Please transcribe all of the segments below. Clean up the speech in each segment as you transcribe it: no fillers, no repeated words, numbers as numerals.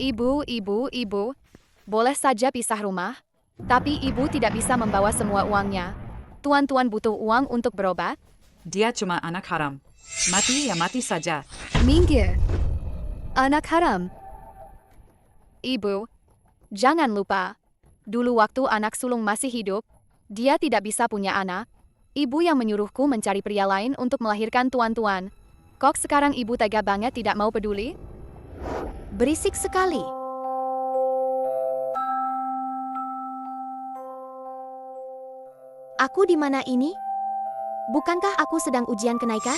Ibu, boleh saja pisah rumah, tapi ibu tidak bisa membawa semua uangnya. Tuan-tuan butuh uang untuk berobat? Dia cuma anak haram. Mati ya mati saja. Minggir. Anak haram. Ibu, jangan lupa. Dulu waktu anak sulung masih hidup, dia tidak bisa punya anak. Ibu yang menyuruhku mencari pria lain untuk melahirkan tuan-tuan. Kok sekarang ibu tega banget tidak mau peduli? Berisik sekali. Aku di mana ini? Bukankah aku sedang ujian kenaikan?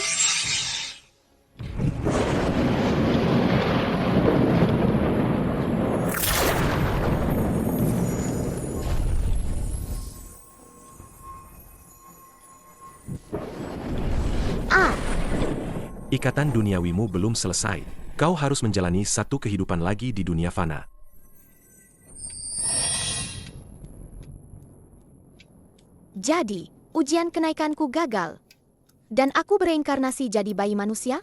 Ikatan duniawimu belum selesai. Kau harus menjalani satu kehidupan lagi di dunia fana. Jadi, ujian kenaikanku gagal. Dan aku bereinkarnasi jadi bayi manusia?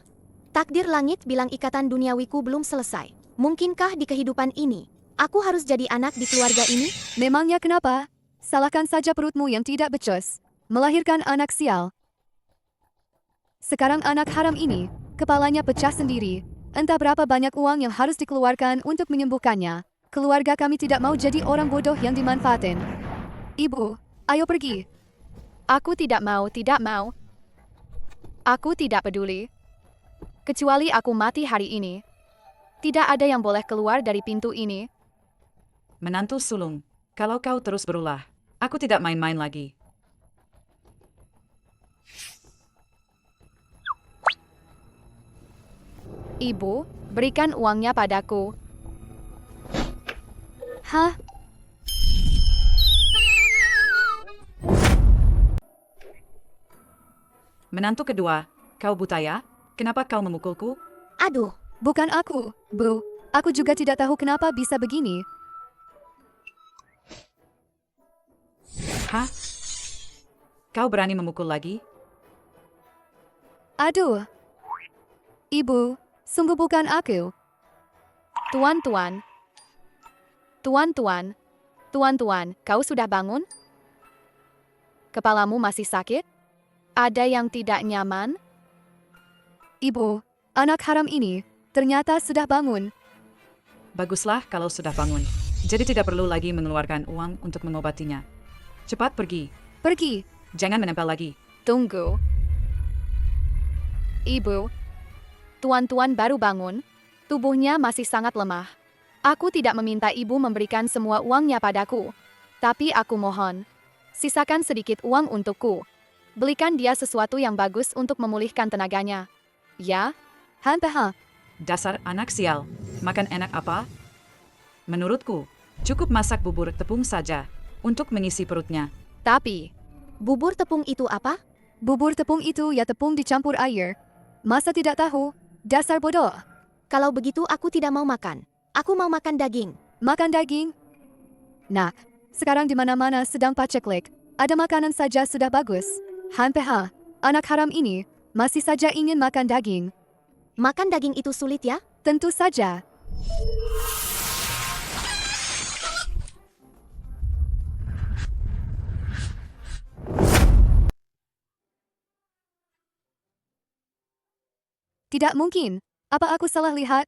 Takdir langit bilang ikatan duniawiku belum selesai. Mungkinkah di kehidupan ini, aku harus jadi anak di keluarga ini? Memangnya kenapa? Salahkan saja perutmu yang tidak becus. Melahirkan anak sial. Sekarang anak haram ini, kepalanya pecah sendiri. Entah berapa banyak uang yang harus dikeluarkan untuk menyembuhkannya. Keluarga kami tidak mau jadi orang bodoh yang dimanfaatin. Ibu, ayo pergi. Aku tidak mau. Aku tidak peduli. Kecuali aku mati hari ini. Tidak ada yang boleh keluar dari pintu ini. Menantu sulung, kalau kau terus berulah, aku tidak main-main lagi. Ibu, berikan uangnya padaku. Hah? Menantu kedua, kau buta ya? Kenapa kau memukulku? Aduh, Bukan aku, Bu. Aku juga tidak tahu kenapa bisa begini. Hah? Kau berani memukul lagi? Aduh. Ibu, sungguh bukan aku. Tuan-tuan, kau sudah bangun? Kepalamu masih sakit? Ada yang tidak nyaman? Ibu, anak haram ini ternyata sudah bangun. Baguslah kalau sudah bangun. Jadi tidak perlu lagi mengeluarkan uang untuk mengobatinya. Cepat pergi. Pergi. Jangan menempel lagi. Tunggu. Ibu, tuan-tuan baru bangun. Tubuhnya masih sangat lemah. Aku tidak meminta ibu memberikan semua uangnya padaku. Tapi aku mohon, sisakan sedikit uang untukku. Belikan dia sesuatu yang bagus untuk memulihkan tenaganya. Ya? Hampeha. Dasar anak sial. Makan enak apa? Menurutku, cukup masak bubur tepung saja untuk mengisi perutnya. Tapi, bubur tepung itu apa? bubur tepung itu ya tepung dicampur air. Masa tidak tahu? Dasar bodoh. Kalau begitu aku tidak mau makan. Aku mau makan daging. Makan daging? Nak, sekarang di mana-mana sedang paceklik. Ada makanan saja sudah bagus. Hampeha, anak haram ini masih saja ingin makan daging. Makan daging itu sulit ya? Tentu saja. Tidak mungkin. Apa aku salah lihat?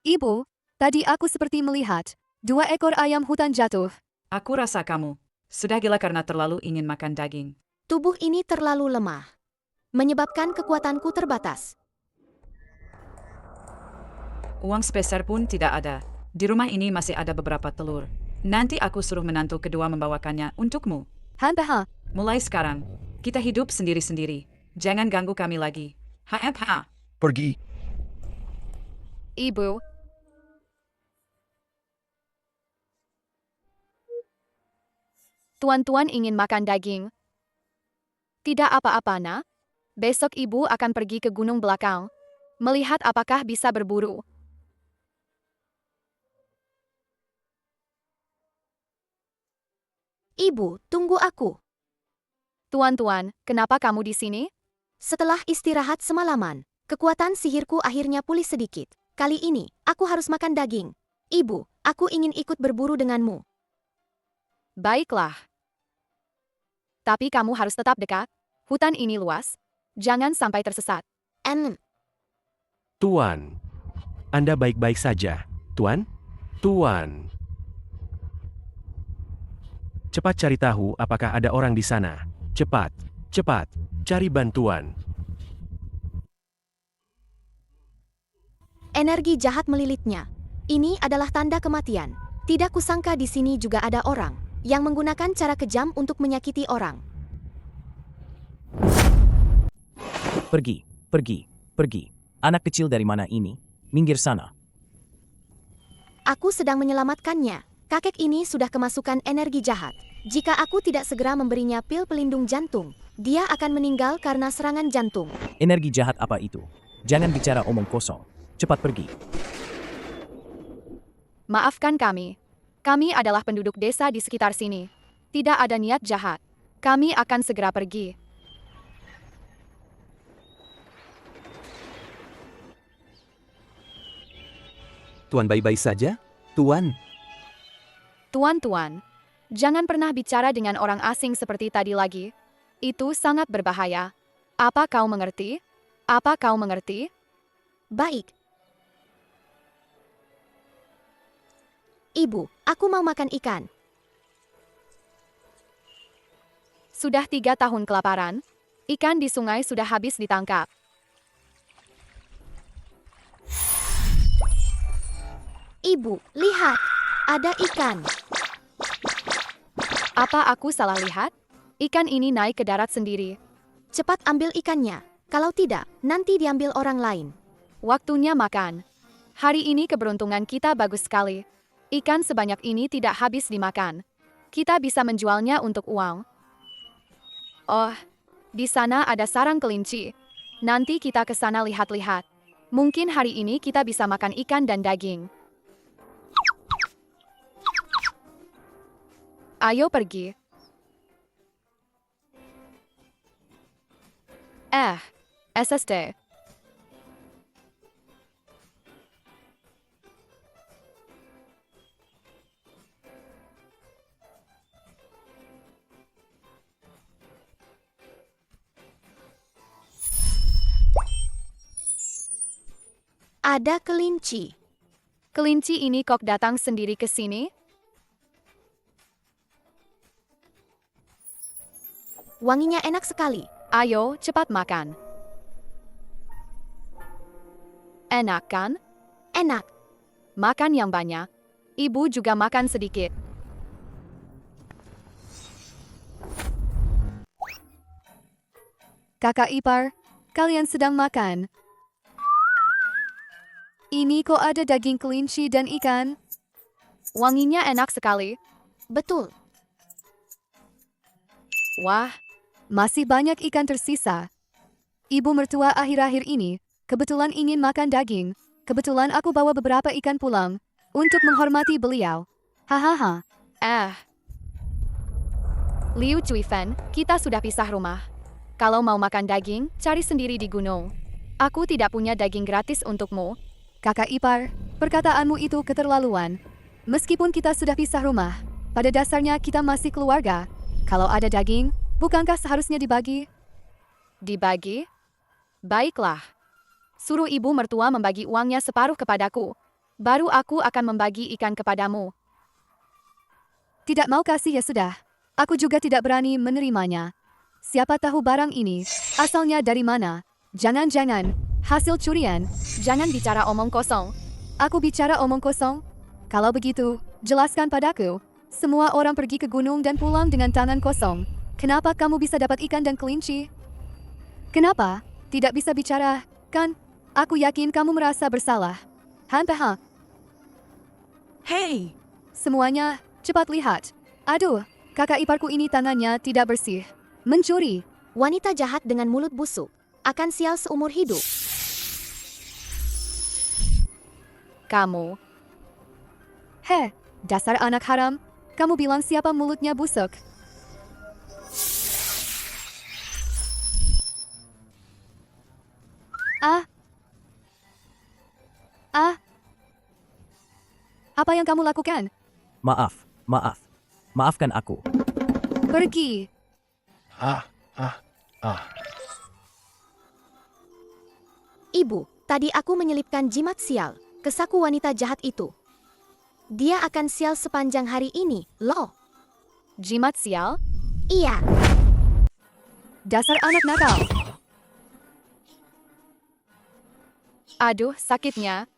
Ibu, tadi aku seperti melihat 2 ekor ayam hutan jatuh. Aku rasa kamu sudah gila karena terlalu ingin makan daging. Tubuh ini terlalu lemah. Menyebabkan kekuatanku terbatas. Uang sepeser pun tidak ada. Di rumah ini masih ada beberapa telur. Nanti aku suruh menantu kedua membawakannya untukmu. Hampeha, Mulai sekarang, kita hidup sendiri-sendiri. Jangan ganggu kami lagi. Ha. Pergi. Ibu. Tuan-tuan ingin makan daging. Tidak apa-apa, nak. Besok ibu akan pergi ke gunung belakang. Melihat apakah bisa berburu. Ibu, tunggu aku. Tuan-tuan, kenapa kamu di sini? Setelah istirahat semalaman, kekuatan sihirku akhirnya pulih sedikit. Kali ini, aku harus makan daging. Ibu, aku ingin ikut berburu denganmu. Baiklah. Tapi kamu harus tetap dekat. Hutan ini luas. Jangan sampai tersesat. Tuan. Anda baik-baik saja, Tuan? Tuan. Cepat cari tahu apakah ada orang di sana. Cepat, cepat, cari bantuan. Energi jahat melilitnya. Ini adalah tanda kematian. Tidak kusangka di sini juga ada orang yang menggunakan cara kejam untuk menyakiti orang. Pergi, pergi, pergi. Anak kecil dari mana ini? Minggir sana. Aku sedang menyelamatkannya. Kakek ini sudah kemasukan energi jahat. Jika aku tidak segera memberinya pil pelindung jantung, dia akan meninggal karena serangan jantung. Energi jahat apa itu? Jangan bicara omong kosong. Cepat pergi. Maafkan kami. Kami adalah penduduk desa di sekitar sini. Tidak ada niat jahat. Kami akan segera pergi. Tuan baik-baik saja? Tuan, Tuan-tuan, jangan pernah bicara dengan orang asing seperti tadi lagi. Itu sangat berbahaya. Apa kau mengerti? Apa kau mengerti? Baik. Ibu, aku mau makan ikan. Sudah 3 tahun kelaparan. Ikan di sungai sudah habis ditangkap. Ibu, lihat. Ada ikan. Apa aku salah lihat? Ikan ini naik ke darat sendiri. Cepat ambil ikannya. Kalau tidak, nanti diambil orang lain. Waktunya makan. Hari ini keberuntungan kita bagus sekali. Ikan sebanyak ini tidak habis dimakan. Kita bisa menjualnya untuk uang. Oh, di sana ada sarang kelinci. Nanti kita ke sana lihat-lihat. Mungkin hari ini kita bisa makan ikan dan daging. Ayo pergi. SSD. Ada kelinci. Kelinci ini kok datang sendiri ke sini? Wanginya enak sekali. Ayo, cepat makan. Enak kan? Enak. Makan yang banyak. Ibu juga makan sedikit. Kakak ipar, kalian sedang makan. Ini kok ada daging kelinci dan ikan? Wanginya enak sekali. Betul. Wah, masih banyak ikan tersisa. Ibu mertua akhir-akhir ini kebetulan ingin makan daging. Kebetulan aku bawa beberapa ikan pulang untuk menghormati beliau. Hahaha. Liu Cuifen, kita sudah pisah rumah. Kalau mau makan daging, cari sendiri di gunung. Aku tidak punya daging gratis untukmu. Kakak ipar, perkataanmu itu keterlaluan. Meskipun kita sudah pisah rumah, pada dasarnya kita masih keluarga. Kalau ada daging, bukankah seharusnya dibagi? Dibagi? Baiklah. Suruh ibu mertua membagi uangnya separuh kepadaku. Baru aku akan membagi ikan kepadamu. Tidak mau kasih ya sudah. Aku juga tidak berani menerimanya. Siapa tahu barang ini asalnya dari mana? Jangan-jangan hasil curian. Jangan bicara omong kosong. Aku bicara omong kosong? Kalau begitu, jelaskan padaku. Semua orang pergi ke gunung dan pulang dengan tangan kosong. Kenapa kamu bisa dapat ikan dan kelinci? Kenapa? Tidak bisa bicara, kan? Aku yakin kamu merasa bersalah. Hanpeha. Hei, Semuanya, cepat lihat. Aduh, kakak iparku ini tangannya tidak bersih. Mencuri. Wanita jahat dengan mulut busuk akan sial seumur hidup. Kamu. Dasar anak haram. Kamu bilang siapa mulutnya busuk? Apa yang kamu lakukan? Maaf. Maafkan aku. Pergi. Ibu, tadi aku menyelipkan jimat sial ke saku wanita jahat itu. Dia akan sial sepanjang hari ini, loh. Jimat sial? Iya, Dasar anak nakal. Aduh, sakitnya.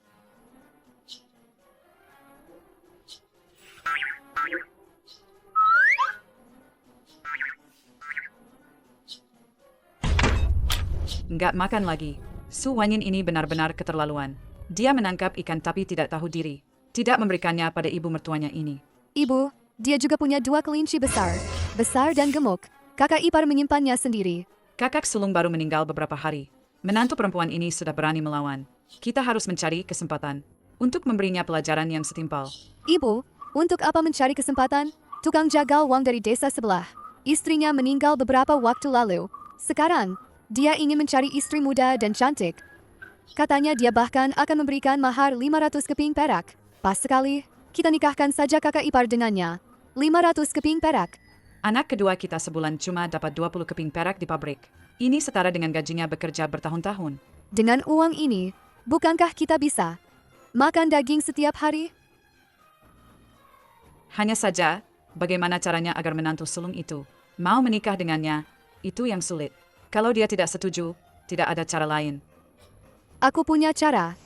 Nggak makan lagi. Su Wanyin ini benar-benar keterlaluan. Dia menangkap ikan tapi tidak tahu diri. Tidak memberikannya pada ibu mertuanya ini. Ibu, dia juga punya 2 kelinci besar. Besar dan gemuk. Kakak ipar menyimpannya sendiri. Kakak sulung baru meninggal beberapa hari. Menantu perempuan ini sudah berani melawan. Kita harus mencari kesempatan untuk memberinya pelajaran yang setimpal. Ibu, untuk apa mencari kesempatan? Tukang jagal uang dari desa sebelah. Istrinya meninggal beberapa waktu lalu. Sekarang, dia ingin mencari istri muda dan cantik. Katanya dia bahkan akan memberikan mahar 500 keping perak. Pas sekali, kita nikahkan saja kakak ipar dengannya. 500 keping perak. Anak kedua kita sebulan cuma dapat 20 keping perak di pabrik. Ini setara dengan gajinya bekerja bertahun-tahun. Dengan uang ini, bukankah kita bisa makan daging setiap hari? Hanya saja, bagaimana caranya agar menantu sulung itu mau menikah dengannya, itu yang sulit. Kalau dia tidak setuju, tidak ada cara lain. Aku punya cara.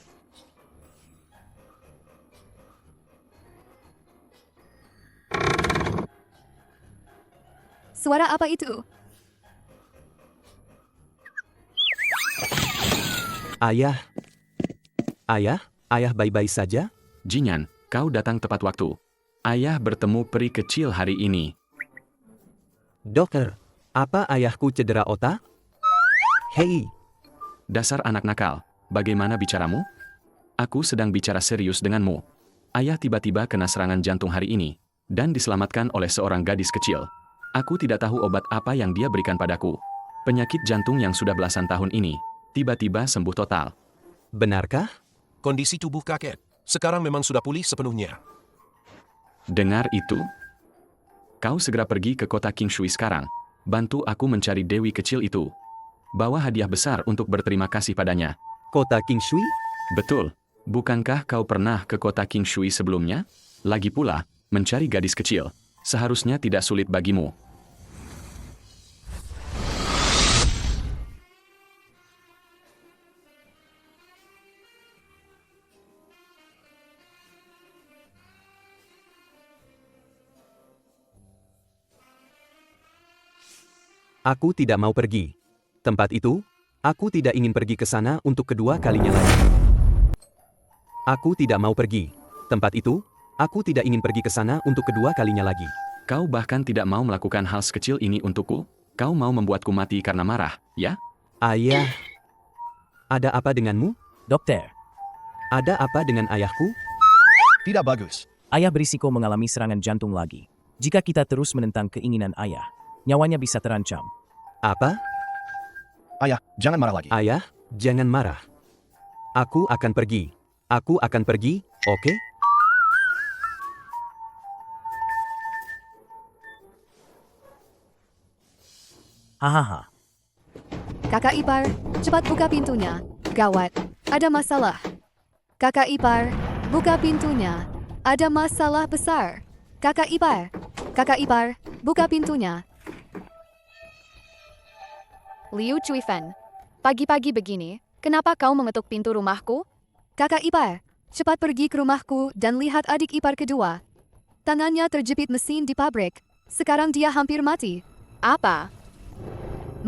Suara apa itu? Ayah. Ayah baik-baik saja? Jinyan, kau datang tepat waktu. Ayah bertemu peri kecil hari ini. Dokter, apa ayahku cedera otak? Hei, Dasar anak nakal, bagaimana bicaramu? Aku sedang bicara serius denganmu. Ayah tiba-tiba kena serangan jantung hari ini, dan diselamatkan oleh seorang gadis kecil. Aku tidak tahu obat apa yang dia berikan padaku. Penyakit jantung yang sudah belasan tahun ini, tiba-tiba sembuh total. benarkah? Kondisi tubuh kakek sekarang memang sudah pulih sepenuhnya. Dengar itu? Kau segera pergi ke kota King Shui sekarang. Bantu aku mencari Dewi kecil itu. Bawa hadiah besar untuk berterima kasih padanya. Kota King Shui? Betul. Bukankah kau pernah ke kota King Shui sebelumnya? Lagi pula, mencari gadis kecil seharusnya tidak sulit bagimu. Aku tidak mau pergi. Tempat itu, aku tidak ingin pergi ke sana untuk kedua kalinya lagi. Aku tidak mau pergi. Tempat itu, aku tidak ingin pergi ke sana untuk kedua kalinya lagi. Kau bahkan tidak mau melakukan hal sekecil ini untukku? Kau mau membuatku mati karena marah, ya? Ayah, ada apa denganmu? Dokter, Ada apa dengan ayahku? Tidak bagus. ayah berisiko mengalami serangan jantung lagi. Jika kita terus menentang keinginan ayah, nyawanya bisa terancam. Apa? Ayah, jangan marah lagi. Ayah, jangan marah. Aku akan pergi. Aku akan pergi, oke? Hahaha. Kakak ipar, cepat buka pintunya. Gawat, ada masalah. Kakak ipar, buka pintunya. Ada masalah besar. Kakak ipar, buka pintunya. Liu Chuifan, pagi-pagi begini, kenapa kau mengetuk pintu rumahku? Kakak ipar, cepat pergi ke rumahku dan lihat adik ipar kedua. Tangannya terjepit mesin di pabrik. Sekarang dia hampir mati. Apa?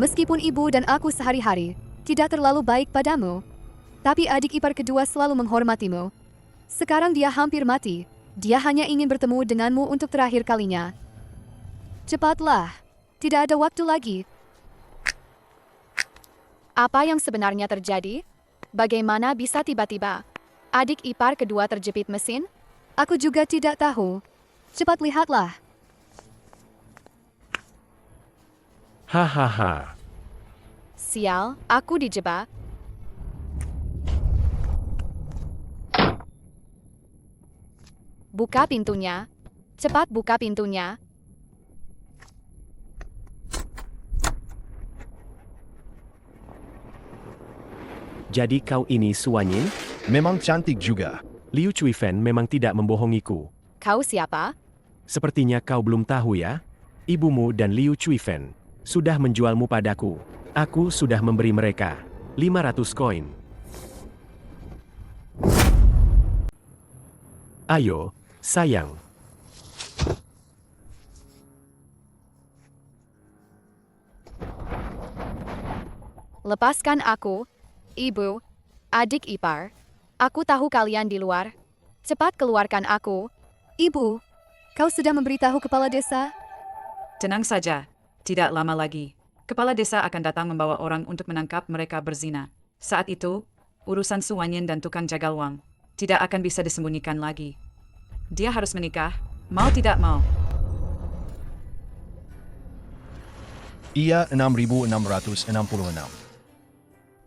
Meskipun ibu dan aku sehari-hari tidak terlalu baik padamu, tapi adik ipar kedua selalu menghormatimu. Sekarang dia hampir mati. Dia hanya ingin bertemu denganmu untuk terakhir kalinya. Cepatlah, tidak ada waktu lagi. Apa yang sebenarnya terjadi? Bagaimana bisa tiba-tiba adik ipar kedua terjepit mesin? Aku juga tidak tahu. Cepat lihatlah. Hahaha. Sial, aku dijebak. Buka pintunya. Cepat buka pintunya. Jadi kau ini Su Wanyin? Memang cantik juga. Liu Chuifen memang tidak membohongiku. Kau siapa? Sepertinya kau belum tahu ya? Ibumu dan Liu Chuifen sudah menjualmu padaku. Aku sudah memberi mereka 500 koin. Ayo, sayang. Lepaskan aku, ibu, adik ipar. Aku tahu kalian di luar. Cepat keluarkan aku. Ibu, kau sudah memberitahu kepala desa? Tenang saja, tidak lama lagi. Kepala desa akan datang membawa orang untuk menangkap mereka berzina. Saat itu, urusan Su Wanyin dan tukang jagal uang tidak akan bisa disembunyikan lagi. Dia harus menikah, mau tidak mau. Ia 6.666.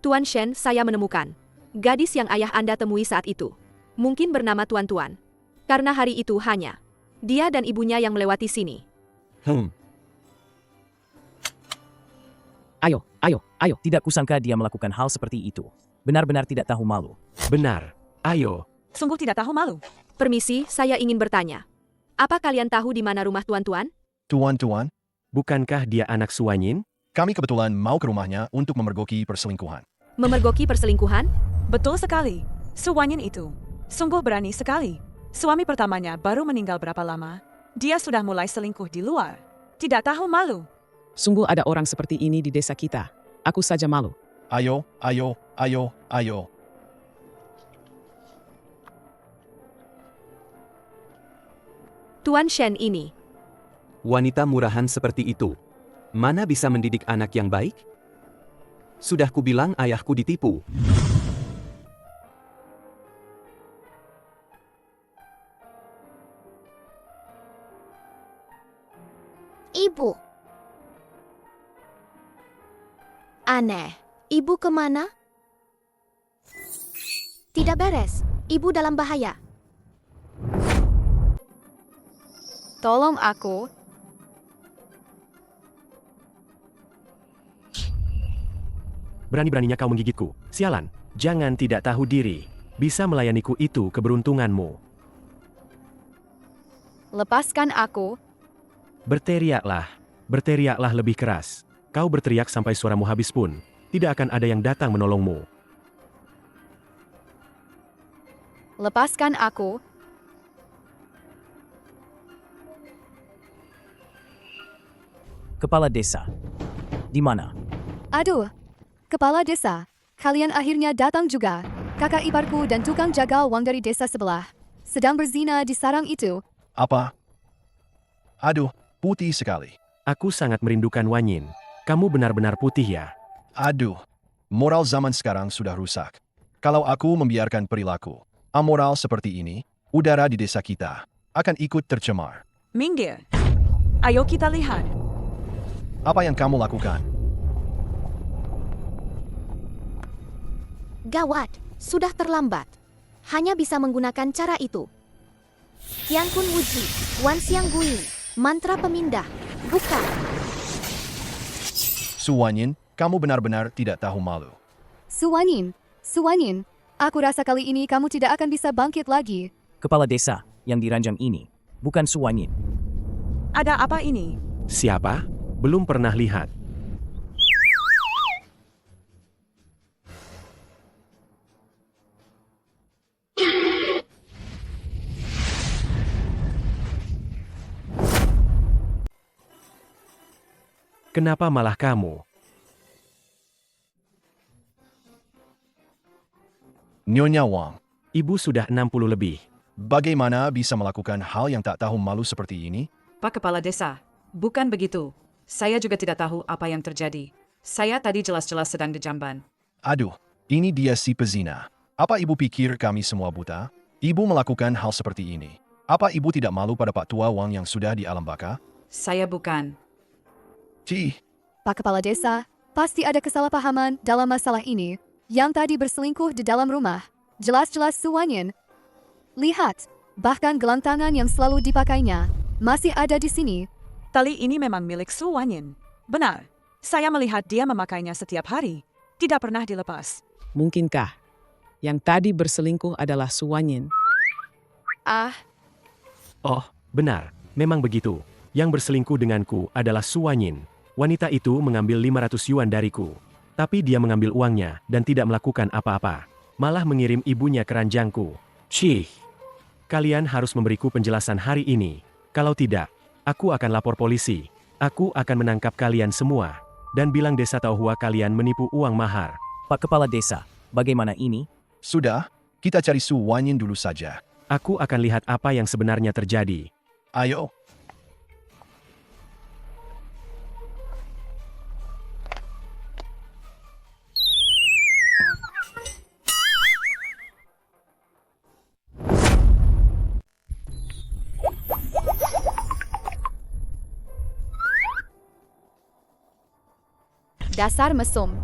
Tuan Shen, saya menemukan gadis yang ayah Anda temui saat itu. Mungkin bernama Tuan-Tuan. Karena hari itu hanya dia dan ibunya yang melewati sini. Ayo. Tidak kusangka dia melakukan hal seperti itu. Benar-benar tidak tahu malu. Benar. Ayo. Sungguh tidak tahu malu. Permisi, saya ingin bertanya. Apa kalian tahu di mana rumah Tuan-Tuan? Tuan-tuan, Bukankah dia anak Su Wanyin? kami kebetulan mau ke rumahnya untuk memergoki perselingkuhan. Memergoki perselingkuhan? Betul sekali. Su Wanyin itu sungguh berani sekali. Suami pertamanya baru meninggal berapa lama? Dia sudah mulai selingkuh di luar. Tidak tahu malu. Sungguh ada orang seperti ini di desa kita. Aku saja malu. Ayo. Tuan Shen ini. Wanita murahan seperti itu. Mana bisa mendidik anak yang baik? Sudah kubilang ayahku ditipu. Ibu. Aneh. Ibu kemana? Tidak beres. Ibu dalam bahaya. Tolong aku. Berani-beraninya kau menggigitku. Sialan, jangan tidak tahu diri. Bisa melayaniku itu keberuntunganmu. Lepaskan aku. Berteriaklah. Berteriaklah lebih keras. Kau berteriak sampai suaramu habis pun. Tidak akan ada yang datang menolongmu. Lepaskan aku. Kepala desa. Di mana? Aduh, kepala desa, kalian akhirnya datang juga. Kakak iparku dan tukang jagal uang dari desa sebelah sedang berzina di sarang itu. Apa? Aduh, putih sekali. Aku sangat merindukan Wanyin. Kamu benar-benar putih ya. Aduh, moral zaman sekarang sudah rusak. Kalau aku membiarkan perilaku amoral seperti ini, udara di desa kita akan ikut tercemar. Minggir. Ayo kita lihat. Apa yang kamu lakukan? Gawat. Sudah terlambat. Hanya bisa menggunakan cara itu. Tian Kun Wuji. Wan Xiang Gui. Mantra pemindah. Buka. Su Wanyin, kamu benar-benar tidak tahu malu. Su Wanyin, aku rasa kali ini kamu tidak akan bisa bangkit lagi. Kepala desa yang diranjang ini bukan Su Wanyin. Ada apa ini? Siapa? Belum pernah lihat. Kenapa malah kamu? Nyonya Wang, Ibu sudah 60 lebih. bagaimana bisa melakukan hal yang tak tahu malu seperti ini? Pak Kepala Desa, bukan begitu. Saya juga tidak tahu apa yang terjadi. Saya tadi jelas-jelas sedang di jamban. Aduh, ini dia si pezina. Apa ibu pikir kami semua buta? Ibu melakukan hal seperti ini. Apa ibu tidak malu pada Pak Tua Wang yang sudah di alam baka? Saya bukan. Cih, Pak Kepala Desa, pasti ada kesalahpahaman dalam masalah ini. Yang tadi berselingkuh di dalam rumah. Jelas-jelas Su Wanyin. Lihat, Bahkan gelang tangan yang selalu dipakainya masih ada di sini. Tali ini memang milik Su Wanyin. Benar, saya melihat dia memakainya setiap hari. Tidak pernah dilepas. Mungkinkah yang tadi berselingkuh adalah Su Wanyin? Ah, Oh, benar. Memang begitu. Yang berselingkuh denganku adalah Su Wanyin. Wanita itu mengambil 500 yuan dariku. Tapi dia mengambil uangnya dan tidak melakukan apa-apa. Malah mengirim ibunya ke ranjangku. Cih. Kalian harus memberiku penjelasan hari ini. Kalau tidak, aku akan lapor polisi. Aku akan menangkap kalian semua. Dan bilang desa Taohua kalian menipu uang mahar. Pak Kepala Desa, bagaimana ini? Sudah, kita cari Su Wanyin dulu saja. Aku akan lihat apa yang sebenarnya terjadi. Ayo. dasar mesum.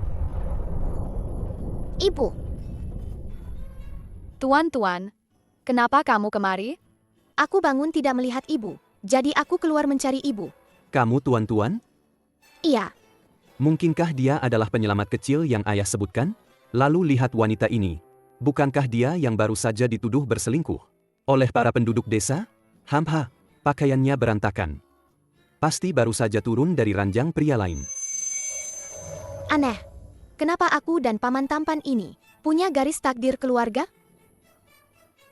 Ibu, Tuan-tuan, kenapa kamu kemari? aku bangun tidak melihat ibu. Jadi aku keluar mencari ibu. Kamu tuan-tuan? Iya, Mungkinkah dia adalah penyelamat kecil yang ayah sebutkan? Lalu lihat wanita ini. Bukankah dia yang baru saja dituduh berselingkuh oleh para penduduk desa? Hamha, pakaiannya berantakan. Pasti baru saja turun dari ranjang pria lain. aneh. Kenapa aku dan Paman Tampan ini punya garis takdir keluarga?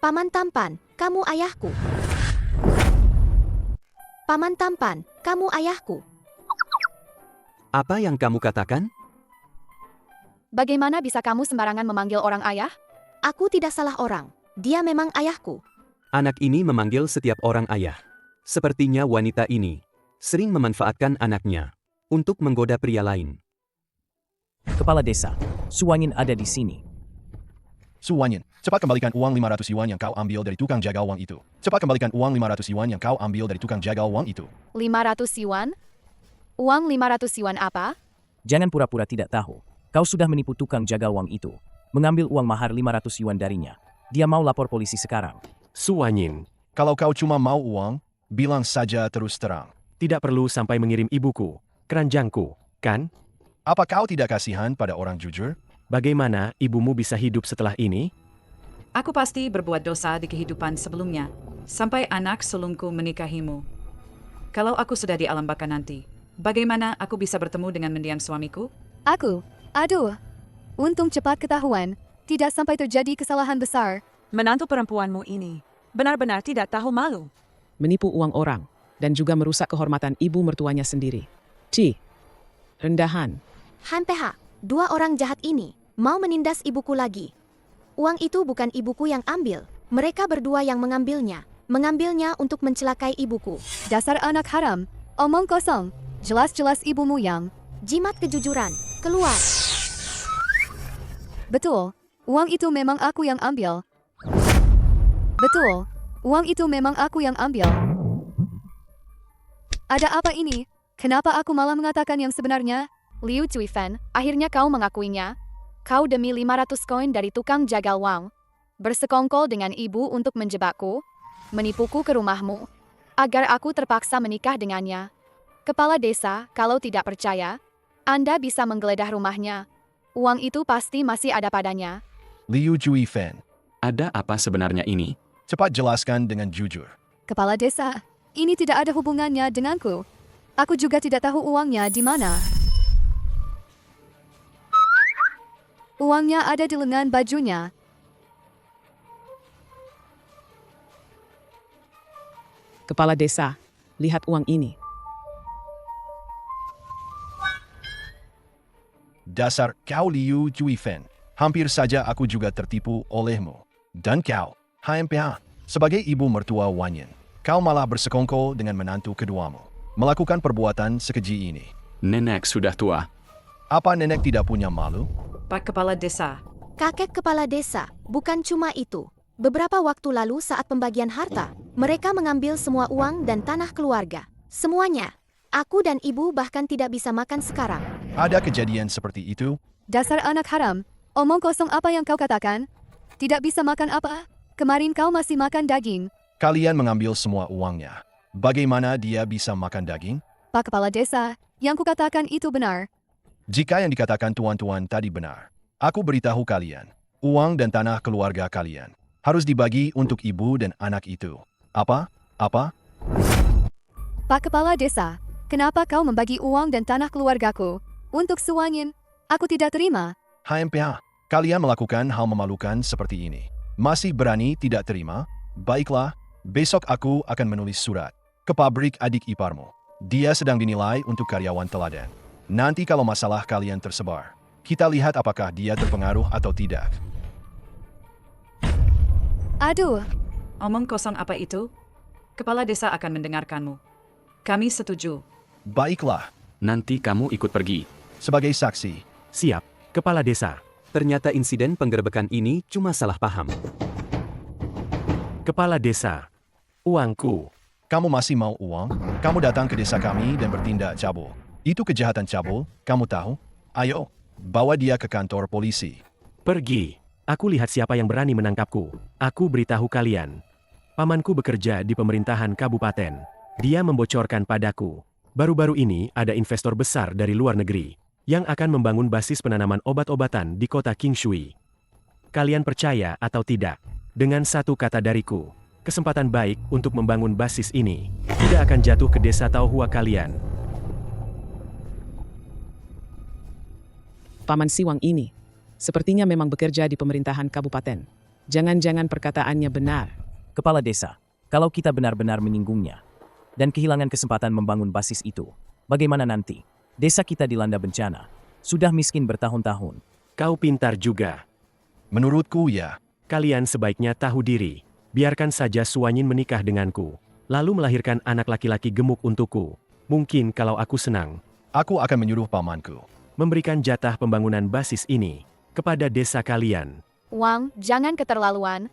Paman Tampan, kamu ayahku. Paman Tampan, kamu ayahku. Apa yang kamu katakan? Bagaimana bisa kamu sembarangan memanggil orang ayah? Aku tidak salah orang. Dia memang ayahku. Anak ini memanggil setiap orang ayah. Sepertinya wanita ini sering memanfaatkan anaknya untuk menggoda pria lain. Kepala Desa, Su Wanyin ada di sini. Su Wanyin, cepat kembalikan uang 500 yuan yang kau ambil dari tukang jaga uang itu. Cepat kembalikan uang 500 yuan yang kau ambil dari tukang jaga uang itu. 500 yuan? Uang 500 yuan apa? Jangan pura-pura tidak tahu. Kau sudah menipu tukang jaga uang itu. Mengambil uang mahar 500 yuan darinya. Dia mau lapor polisi sekarang. Su Wanyin, Kalau kau cuma mau uang, bilang saja terus terang. tidak perlu sampai mengirim ibuku, keranjangku, kan? Apa kau tidak kasihan pada orang jujur? Bagaimana ibumu bisa hidup setelah ini? Aku pasti berbuat dosa di kehidupan sebelumnya, sampai anak sulungku menikahimu. Kalau aku sudah di alam baka nanti, bagaimana aku bisa bertemu dengan mendiang suamiku? Aduh. Untung cepat ketahuan. Tidak sampai terjadi kesalahan besar. Menantu perempuanmu ini benar-benar tidak tahu malu. Menipu uang orang dan juga merusak kehormatan ibu mertuanya sendiri. Rendahan. Hanpeha, dua orang jahat ini mau menindas ibuku lagi. Uang itu bukan ibuku yang ambil. Mereka berdua yang mengambilnya. Mengambilnya untuk mencelakai ibuku. Dasar anak haram. Omong kosong. Jelas-jelas ibumu yang... Jimat kejujuran, keluar. Betul. Uang itu memang aku yang ambil. Betul. Uang itu memang aku yang ambil. Ada apa ini? Kenapa aku malah mengatakan yang sebenarnya? Liu Chuifan, akhirnya kau mengakuinya. Kau demi 500 koin dari tukang jagal uang. Bersekongkol dengan ibu untuk menjebakku. Menipuku ke rumahmu. Agar aku terpaksa menikah dengannya. Kepala desa, kalau tidak percaya, Anda bisa menggeledah rumahnya. Uang itu pasti masih ada padanya. Liu Juifan, Ada apa sebenarnya ini? cepat jelaskan dengan jujur. Kepala desa, ini tidak ada hubungannya denganku. Aku juga tidak tahu uangnya di mana. Uangnya ada di lengan bajunya. Kepala Desa, lihat uang ini. Dasar kau Liu Juifan. Hampir saja aku juga tertipu olehmu. Dan kau, HMPH, sebagai ibu mertua Wanyin, kau malah bersekongkol dengan menantu keduamu. Melakukan perbuatan sekeji ini. Nenek sudah tua. Apa nenek tidak punya malu? Pak Kepala Desa, Kakek kepala desa, bukan cuma itu. Beberapa waktu lalu saat pembagian harta, mereka mengambil semua uang dan tanah keluarga. Semuanya. Aku dan ibu bahkan tidak bisa makan sekarang. Ada kejadian seperti itu? Dasar anak haram. Omong kosong apa yang kau katakan? Tidak bisa makan apa? Kemarin kau masih makan daging. Kalian mengambil semua uangnya. Bagaimana dia bisa makan daging? Pak Kepala Desa, yang kukatakan itu benar. Jika yang dikatakan tuan-tuan tadi benar, aku beritahu kalian, uang dan tanah keluarga kalian harus dibagi untuk ibu dan anak itu. Apa? Apa? Pak Kepala Desa, kenapa kau membagi uang dan tanah keluargaku untuk Suwanyin? Aku tidak terima. HMPH, kalian melakukan hal memalukan seperti ini. Masih berani tidak terima? Baiklah, besok aku akan menulis surat ke pabrik adik iparmu. Dia sedang dinilai untuk karyawan teladan. Nanti kalau masalah kalian tersebar, kita lihat apakah dia terpengaruh atau tidak. Aduh, Omong kosong apa itu? Kepala desa akan mendengarkanmu. Kami setuju. Baiklah, Nanti kamu ikut pergi. sebagai saksi, Siap, Kepala Desa. Ternyata insiden penggerebekan ini cuma salah paham. Kepala Desa. Uangku. kamu masih mau uang? Kamu datang ke desa kami dan bertindak cabul. Itu kejahatan cabul, kamu tahu? Ayo, bawa dia ke kantor polisi. Pergi. Aku lihat siapa yang berani menangkapku. Aku beritahu kalian. Pamanku bekerja di pemerintahan kabupaten. Dia membocorkan padaku. Baru-baru ini ada investor besar dari luar negeri yang akan membangun basis penanaman obat-obatan di kota Qingshui. Kalian percaya atau tidak? Dengan satu kata dariku, kesempatan baik untuk membangun basis ini tidak akan jatuh ke desa Taohua kalian. Paman Siwang ini sepertinya memang bekerja di pemerintahan kabupaten. Jangan-jangan perkataannya benar. Kepala desa, kalau kita benar-benar menyinggungnya dan kehilangan kesempatan membangun basis itu, bagaimana nanti? Desa kita dilanda bencana. Sudah miskin bertahun-tahun. Kau pintar juga. Menurutku ya, Kalian sebaiknya tahu diri. Biarkan saja Suwanyin menikah denganku, lalu melahirkan anak laki-laki gemuk untukku. Mungkin kalau aku senang, aku akan menyuruh pamanku. memberikan jatah pembangunan basis ini kepada desa kalian. Wang, jangan keterlaluan.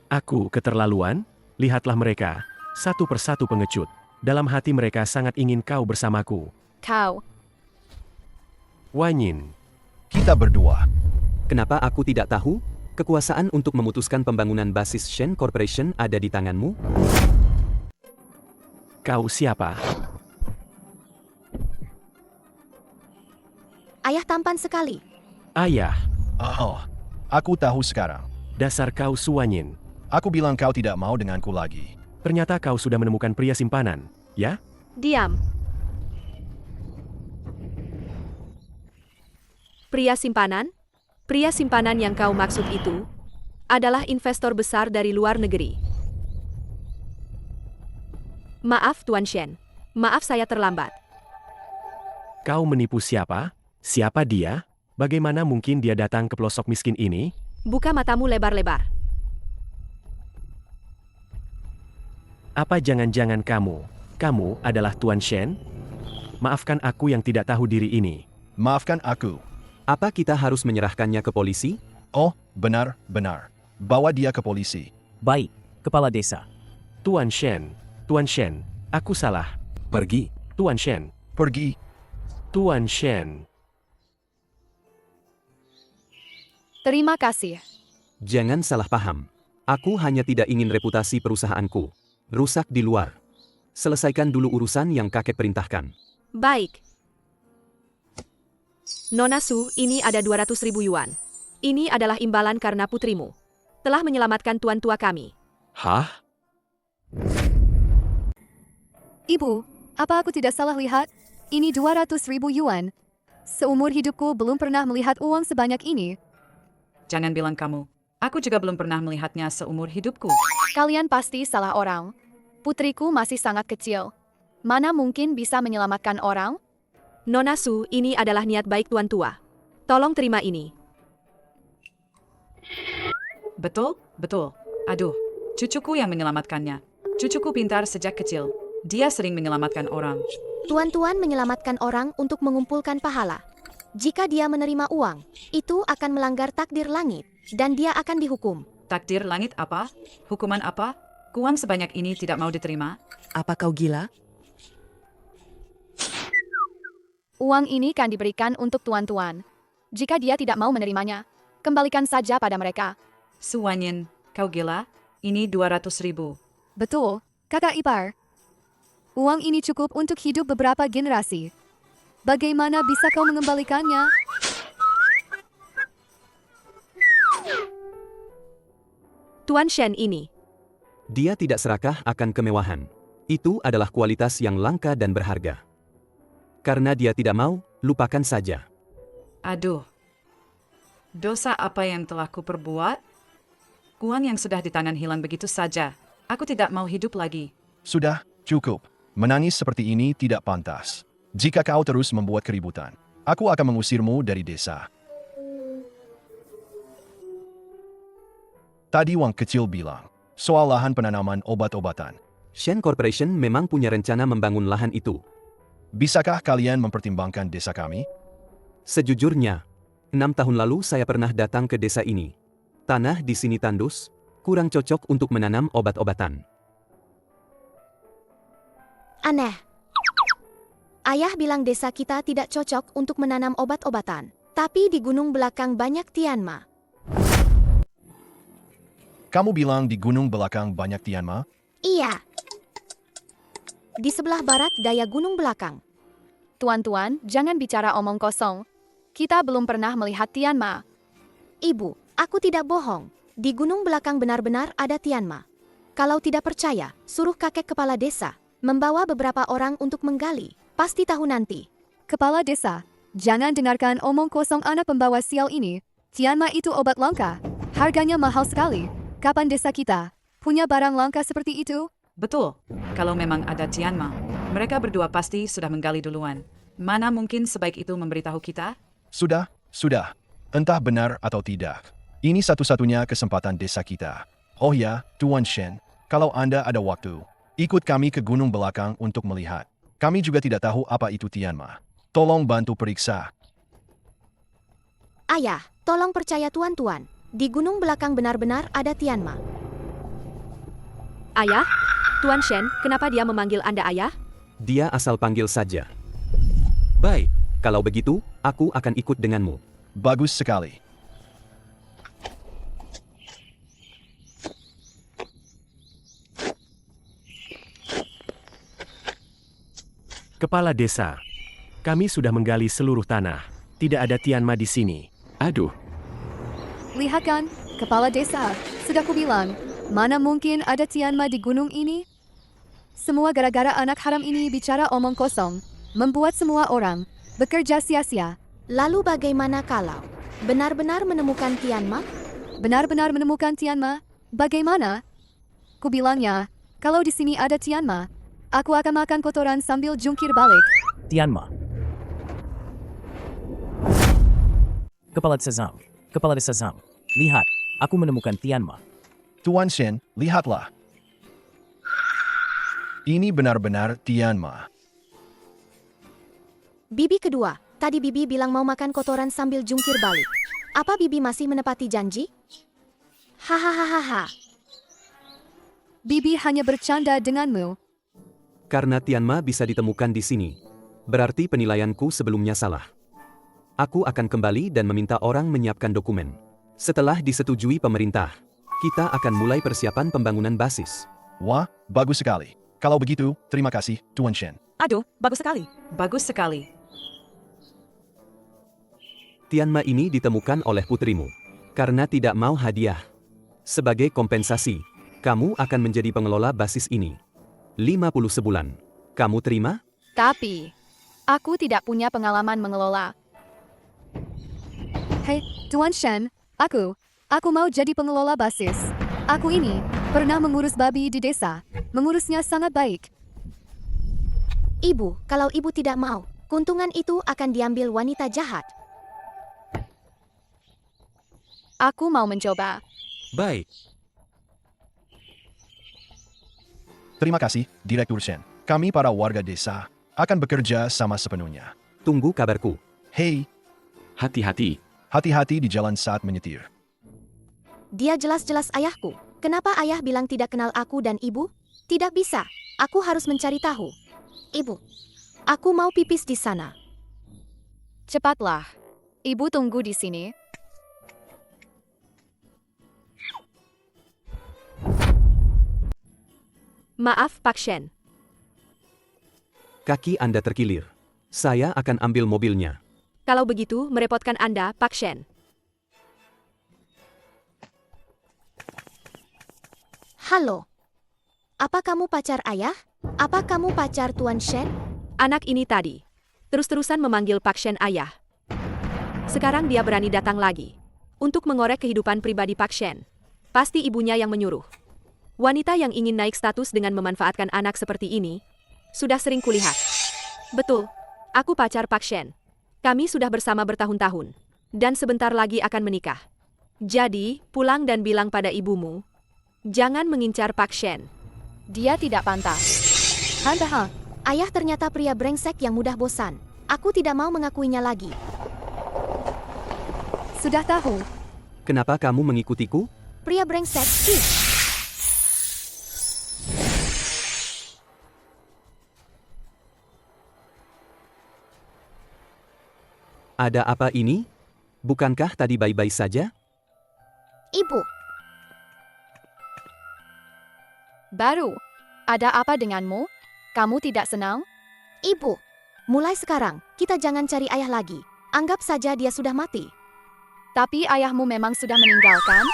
Aku keterlaluan? Lihatlah mereka, satu persatu pengecut. Dalam hati mereka sangat ingin kau bersamaku. Kau. Wanyin, Kita berdua. Kenapa aku tidak tahu? Kekuasaan untuk memutuskan pembangunan basis Shen Corporation ada di tanganmu? kau siapa? Ayah tampan sekali. Ayah, Oh, aku tahu sekarang. dasar kau Suwanyin. Aku bilang kau tidak mau denganku lagi. Ternyata kau sudah menemukan pria simpanan, ya? Diam. Pria simpanan? Pria simpanan yang kau maksud itu adalah investor besar dari luar negeri. Maaf Tuan Shen. Maaf saya terlambat. Kau menipu siapa? Siapa dia? Bagaimana mungkin dia datang ke pelosok miskin ini? Buka matamu lebar-lebar. Apa jangan-jangan kamu adalah Tuan Shen? Maafkan aku yang tidak tahu diri ini. Maafkan aku. Apa kita harus menyerahkannya ke polisi? Oh, benar. Bawa dia ke polisi. Baik, Kepala Desa. Tuan Shen, aku salah. Pergi. Tuan Shen, Pergi. Tuan Shen. Terima kasih. Jangan salah paham. Aku hanya tidak ingin reputasi perusahaanku rusak di luar. Selesaikan dulu urusan yang kakek perintahkan. Baik. Nona Su, ini ada 200.000 yuan. Ini adalah imbalan karena putrimu telah menyelamatkan tuan tua kami. Hah? Ibu, apa aku tidak salah lihat? Ini 200.000 yuan. Seumur hidupku belum pernah melihat uang sebanyak ini. Jangan bilang kamu. Aku juga belum pernah melihatnya seumur hidupku. Kalian pasti salah orang. Putriku masih sangat kecil. Mana mungkin bisa menyelamatkan orang? Nona Su, ini adalah niat baik tuan tua. Tolong terima ini. Betul? Aduh, cucuku yang menyelamatkannya. Cucuku pintar sejak kecil. Dia sering menyelamatkan orang. Tuan-tuan menyelamatkan orang untuk mengumpulkan pahala. Jika dia menerima uang, itu akan melanggar takdir langit, dan dia akan dihukum. Takdir langit apa? Hukuman apa? Uang sebanyak ini tidak mau diterima? Apa kau gila? Uang ini kan diberikan untuk tuan-tuan. Jika dia tidak mau menerimanya, kembalikan saja pada mereka. Suwanyin, kau gila? Ini 200.000. Betul, kakak ipar. Uang ini cukup untuk hidup beberapa generasi. Bagaimana bisa kau mengembalikannya? Tuan Shen ini. Dia tidak serakah akan kemewahan. Itu adalah kualitas yang langka dan berharga. Karena dia tidak mau, lupakan saja. Aduh. Dosa apa yang telah kuperbuat? Uang yang sudah di tangan hilang begitu saja. Aku tidak mau hidup lagi. Sudah, cukup. Menangis seperti ini tidak pantas. Jika kau terus membuat keributan, aku akan mengusirmu dari desa. Tadi Wang kecil bilang, soal lahan penanaman obat-obatan. Shen Corporation memang punya rencana membangun lahan itu. Bisakah kalian mempertimbangkan desa kami? Sejujurnya, 6 tahun lalu saya pernah datang ke desa ini. Tanah di sini tandus, kurang cocok untuk menanam obat-obatan. Aneh. Ayah bilang desa kita tidak cocok untuk menanam obat-obatan. Tapi di gunung belakang banyak Tianma. Kamu bilang di gunung belakang banyak Tianma? Iya. Di sebelah barat daya gunung belakang. Tuan-tuan, jangan bicara omong kosong. Kita belum pernah melihat Tianma. Ibu, aku tidak bohong. Di gunung belakang benar-benar ada Tianma. Kalau tidak percaya, suruh kakek kepala desa membawa beberapa orang untuk menggali. Pasti tahu nanti. Kepala desa, jangan dengarkan omong kosong anak pembawa sial ini. Tianma itu obat langka. Harganya mahal sekali. Kapan desa kita punya barang langka seperti itu? Betul. Kalau memang ada Tianma, mereka berdua pasti sudah menggali duluan. Mana mungkin sebaik itu memberitahu kita? Sudah. Entah benar atau tidak. Ini satu-satunya kesempatan desa kita. Oh ya, Tuan Shen, kalau Anda ada waktu, ikut kami ke gunung belakang untuk melihat. Kami juga tidak tahu apa itu Tianma. Tolong bantu periksa. Ayah, tolong percaya tuan-tuan. Di gunung belakang benar-benar ada Tianma. Ayah? Tuan Shen, kenapa dia memanggil Anda ayah? Dia asal panggil saja. Baik, kalau begitu, aku akan ikut denganmu. Bagus sekali. Kepala desa, kami sudah menggali seluruh tanah. Tidak ada Tianma di sini. Aduh, Lihat kan, kepala desa. Sudah kubilang, mana mungkin ada Tianma di gunung ini? Semua gara-gara anak haram ini bicara omong kosong, membuat semua orang bekerja sia-sia. Lalu bagaimana kalau benar-benar menemukan Tianma? Benar-benar menemukan Tianma? Bagaimana? Kubilangnya, kalau di sini ada Tianma, aku akan makan kotoran sambil jungkir balik. Tianma. Kepala desa Zhang. Lihat, aku menemukan Tianma. Tuan Shen, lihatlah. Ini benar-benar Tianma. Bibi kedua, tadi Bibi bilang mau makan kotoran sambil jungkir balik. Apa Bibi masih menepati janji? Hahaha. Bibi hanya bercanda denganmu. Karena Tianma bisa ditemukan di sini, berarti penilaianku sebelumnya salah. Aku akan kembali dan meminta orang menyiapkan dokumen. Setelah disetujui pemerintah, kita akan mulai persiapan pembangunan basis. Wah, bagus sekali. Kalau begitu, terima kasih, Tuan Shen. Aduh, bagus sekali. Bagus sekali. Tianma ini ditemukan oleh putrimu karena tidak mau hadiah. Sebagai kompensasi, kamu akan menjadi pengelola basis ini. 50 sebulan. Kamu terima? Tapi, aku tidak punya pengalaman mengelola. Hei, Tuan Shen, aku mau jadi pengelola basis. Aku ini pernah mengurus babi di desa. Mengurusnya sangat baik. Ibu, kalau ibu tidak mau, keuntungan itu akan diambil wanita jahat. Aku mau mencoba. Baik. Terima kasih, Direktur Shen. Kami para warga desa akan bekerja sama sepenuhnya. Tunggu kabarku. Hei, hati-hati. hati-hati di jalan saat menyetir. Dia jelas-jelas ayahku. Kenapa ayah bilang tidak kenal aku dan ibu? Tidak bisa. Aku harus mencari tahu. Ibu, aku mau pipis di sana. Cepatlah. Ibu tunggu di sini. Maaf, Pak Shen. Kaki Anda terkilir. Saya akan ambil mobilnya. Kalau begitu, merepotkan Anda, Pak Shen. Halo. Apa kamu pacar ayah? Apa kamu pacar Tuan Shen? Anak ini tadi terus-terusan memanggil Pak Shen ayah. Sekarang dia berani datang lagi untuk mengorek kehidupan pribadi Pak Shen. Pasti ibunya yang menyuruh. Wanita yang ingin naik status dengan memanfaatkan anak seperti ini sudah sering kulihat. Betul, aku pacar Pak Shen. Kami sudah bersama bertahun-tahun dan sebentar lagi akan menikah. Jadi, pulang dan bilang pada ibumu, jangan mengincar Pak Shen. Dia tidak pantas. Hah, ayah ternyata pria brengsek yang mudah bosan. Aku tidak mau mengakuinya lagi. Sudah tahu. Kenapa kamu mengikutiku? Pria brengsek, ih. Ada apa ini? Bukankah tadi baik-baik saja? Ibu, Baru. Ada apa denganmu? Kamu tidak senang? ibu. Mulai sekarang, kita jangan cari ayah lagi. Anggap saja dia sudah mati. Tapi ayahmu memang sudah meninggal, kan?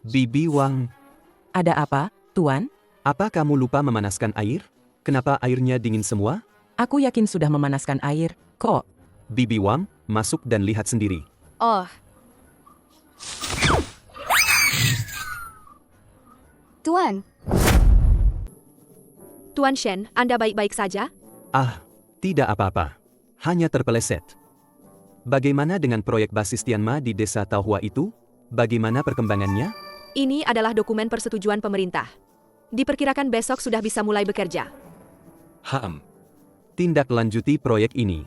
Bibi Wang, Ada apa, Tuan? apa kamu lupa memanaskan air? Kenapa airnya dingin semua? Aku yakin sudah memanaskan air, kok. Bibi Wang, masuk dan lihat sendiri. Oh. Tuan, Tuan Shen, Anda baik-baik saja? Ah, tidak apa-apa. Hanya terpeleset. Bagaimana dengan proyek basis Tianma di desa Taohua itu? Bagaimana perkembangannya? Ini adalah dokumen persetujuan pemerintah. Diperkirakan besok sudah bisa mulai bekerja. Tindak lanjuti proyek ini.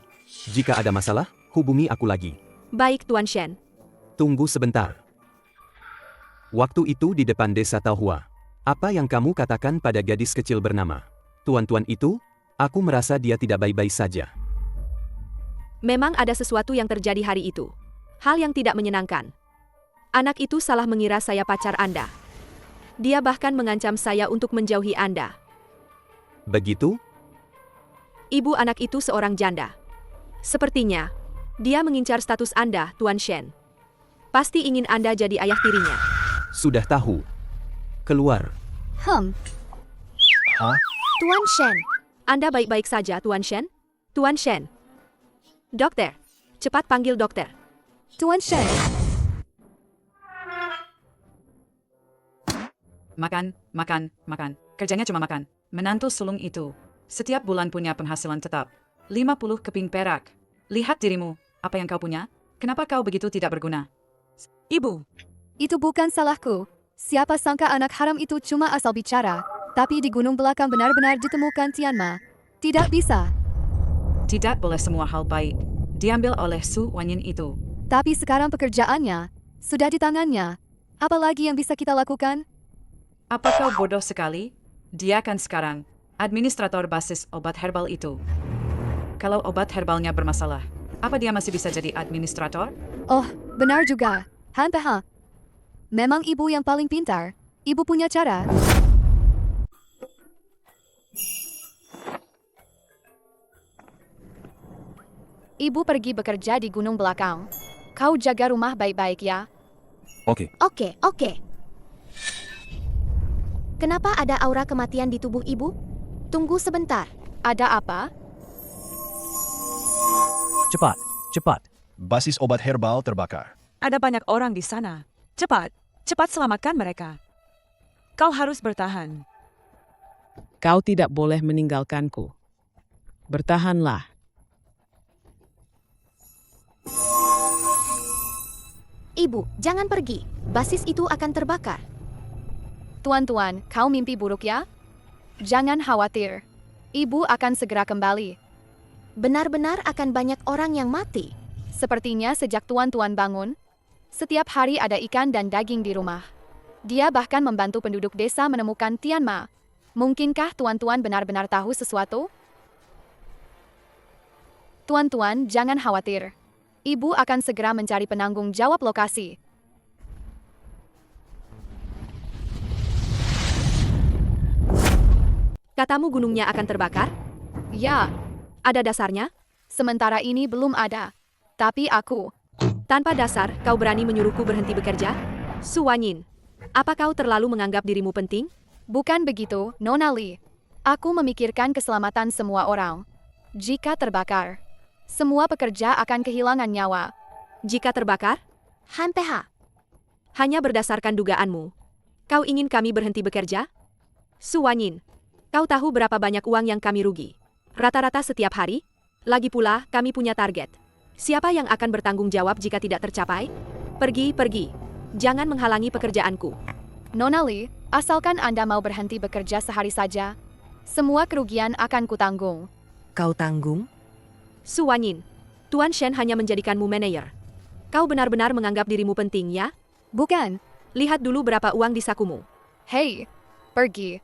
Jika ada masalah, hubungi aku lagi. Baik, Tuan Shen. Tunggu sebentar. Waktu itu di depan desa Taohua. Apa yang kamu katakan pada gadis kecil bernama Tuan-Tuan itu? Aku merasa dia tidak baik-baik saja. Memang ada sesuatu yang terjadi hari itu. Hal yang tidak menyenangkan. Anak itu salah mengira saya pacar Anda. Dia bahkan mengancam saya untuk menjauhi Anda. Begitu? Ibu anak itu seorang janda. Sepertinya, dia mengincar status Anda, Tuan Shen. Pasti ingin Anda jadi ayah tirinya. Sudah tahu. Keluar. Hah? Tuan Shen. Anda baik-baik saja, Tuan Shen? Tuan Shen. Dokter, cepat panggil dokter. Tuan Shen. Makan. Kerjanya cuma makan. Menantu sulung itu setiap bulan punya penghasilan tetap 50 keping perak. Lihat dirimu, apa yang kau punya? Kenapa kau begitu tidak berguna? Ibu, Itu bukan salahku. Siapa sangka anak haram itu cuma asal bicara. Tapi di gunung belakang benar-benar ditemukan Tianma. Tidak bisa. Tidak boleh semua hal baik diambil oleh Su Wanyin itu. Tapi sekarang pekerjaannya sudah di tangannya. Apa lagi yang bisa kita lakukan? Apa kau bodoh sekali? Dia kan sekarang administrator basis obat herbal itu. Kalau obat herbalnya bermasalah, apa dia masih bisa jadi administrator? Oh, benar juga. Hanpeha. Memang ibu yang paling pintar. Ibu punya cara. Ibu pergi bekerja di gunung belakang. Kau jaga rumah baik-baik ya. Oke. Kenapa ada aura kematian di tubuh ibu? Tunggu sebentar. Ada apa? Cepat. Basis obat herbal terbakar. ada banyak orang di sana. Cepat selamatkan mereka. Kau harus bertahan. Kau tidak boleh meninggalkanku. Bertahanlah. Ibu, jangan pergi. Basis itu akan terbakar. Tuan-tuan, kau mimpi buruk ya? Jangan khawatir. Ibu akan segera kembali. Benar-benar akan banyak orang yang mati. Sepertinya sejak tuan-tuan bangun, setiap hari ada ikan dan daging di rumah. Dia bahkan membantu penduduk desa menemukan Tianma. Mungkinkah tuan-tuan benar-benar tahu sesuatu? Tuan-tuan, jangan khawatir. Ibu akan segera mencari penanggung jawab lokasi. Katamu gunungnya akan terbakar? Ya, Ada dasarnya? sementara ini belum ada. Tapi aku, Tanpa dasar, kau berani menyuruhku berhenti bekerja? Su Wanyin, apa kau terlalu menganggap dirimu penting? bukan begitu, Nona Li. Aku memikirkan keselamatan semua orang. Jika terbakar, semua pekerja akan kehilangan nyawa. Jika terbakar, Hampeha. hanya berdasarkan dugaanmu. Kau ingin kami berhenti bekerja? Su Wanyin, kau tahu berapa banyak uang yang kami rugi? Rata-rata setiap hari? Lagi pula, kami punya target. Siapa yang akan bertanggung jawab jika tidak tercapai? Pergi. Jangan menghalangi pekerjaanku. Nona Li, asalkan Anda mau berhenti bekerja sehari saja, semua kerugian akan kutanggung. Kau tanggung? Su Wanyin, Tuan Shen hanya menjadikanmu manajer. Kau benar-benar menganggap dirimu penting, ya? Bukan. Lihat dulu berapa uang di sakumu. Hei, pergi.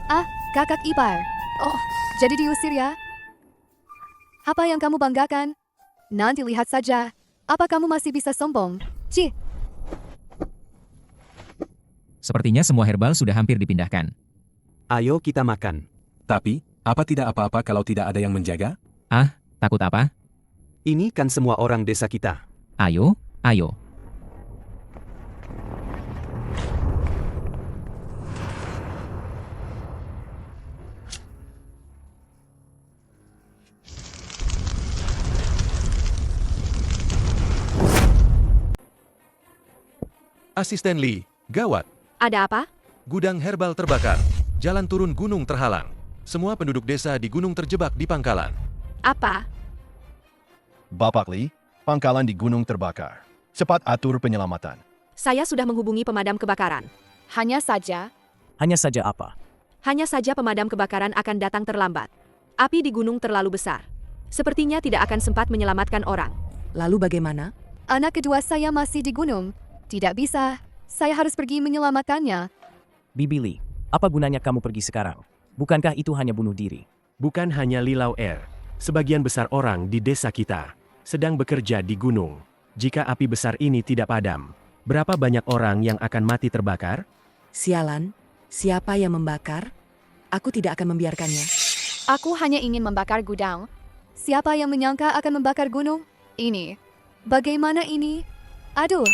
Ah, kakak ipar. Oh, jadi diusir ya? Apa yang kamu banggakan? Nanti lihat saja. Apa kamu masih bisa sombong? Cih, Sepertinya semua herbal sudah hampir dipindahkan. Ayo kita makan. Tapi, apa tidak apa-apa kalau tidak ada yang menjaga? Ah, takut apa? Ini kan semua orang desa kita. Ayo. Asisten Lee, gawat. Ada apa? Gudang herbal terbakar. Jalan turun gunung terhalang. Semua penduduk desa di gunung terjebak di pangkalan. Apa? Bapak Li, pangkalan di gunung terbakar. Cepat atur penyelamatan. Saya sudah menghubungi pemadam kebakaran. hanya saja. Hanya saja apa? Hanya saja pemadam kebakaran akan datang terlambat. Api di gunung terlalu besar. Sepertinya tidak akan sempat menyelamatkan orang. Lalu bagaimana? Anak kedua saya masih di gunung. Tidak bisa. Saya harus pergi menyelamatkannya. Bibi Li, apa gunanya kamu pergi sekarang? Bukankah itu hanya bunuh diri? Bukan hanya Lilau Er. Sebagian besar orang di desa kita sedang bekerja di gunung. Jika api besar ini tidak padam, berapa banyak orang yang akan mati terbakar? Sialan, siapa yang membakar? Aku tidak akan membiarkannya. Aku hanya ingin membakar gudang. Siapa yang menyangka akan membakar gunung? Ini. Bagaimana ini? Aduh.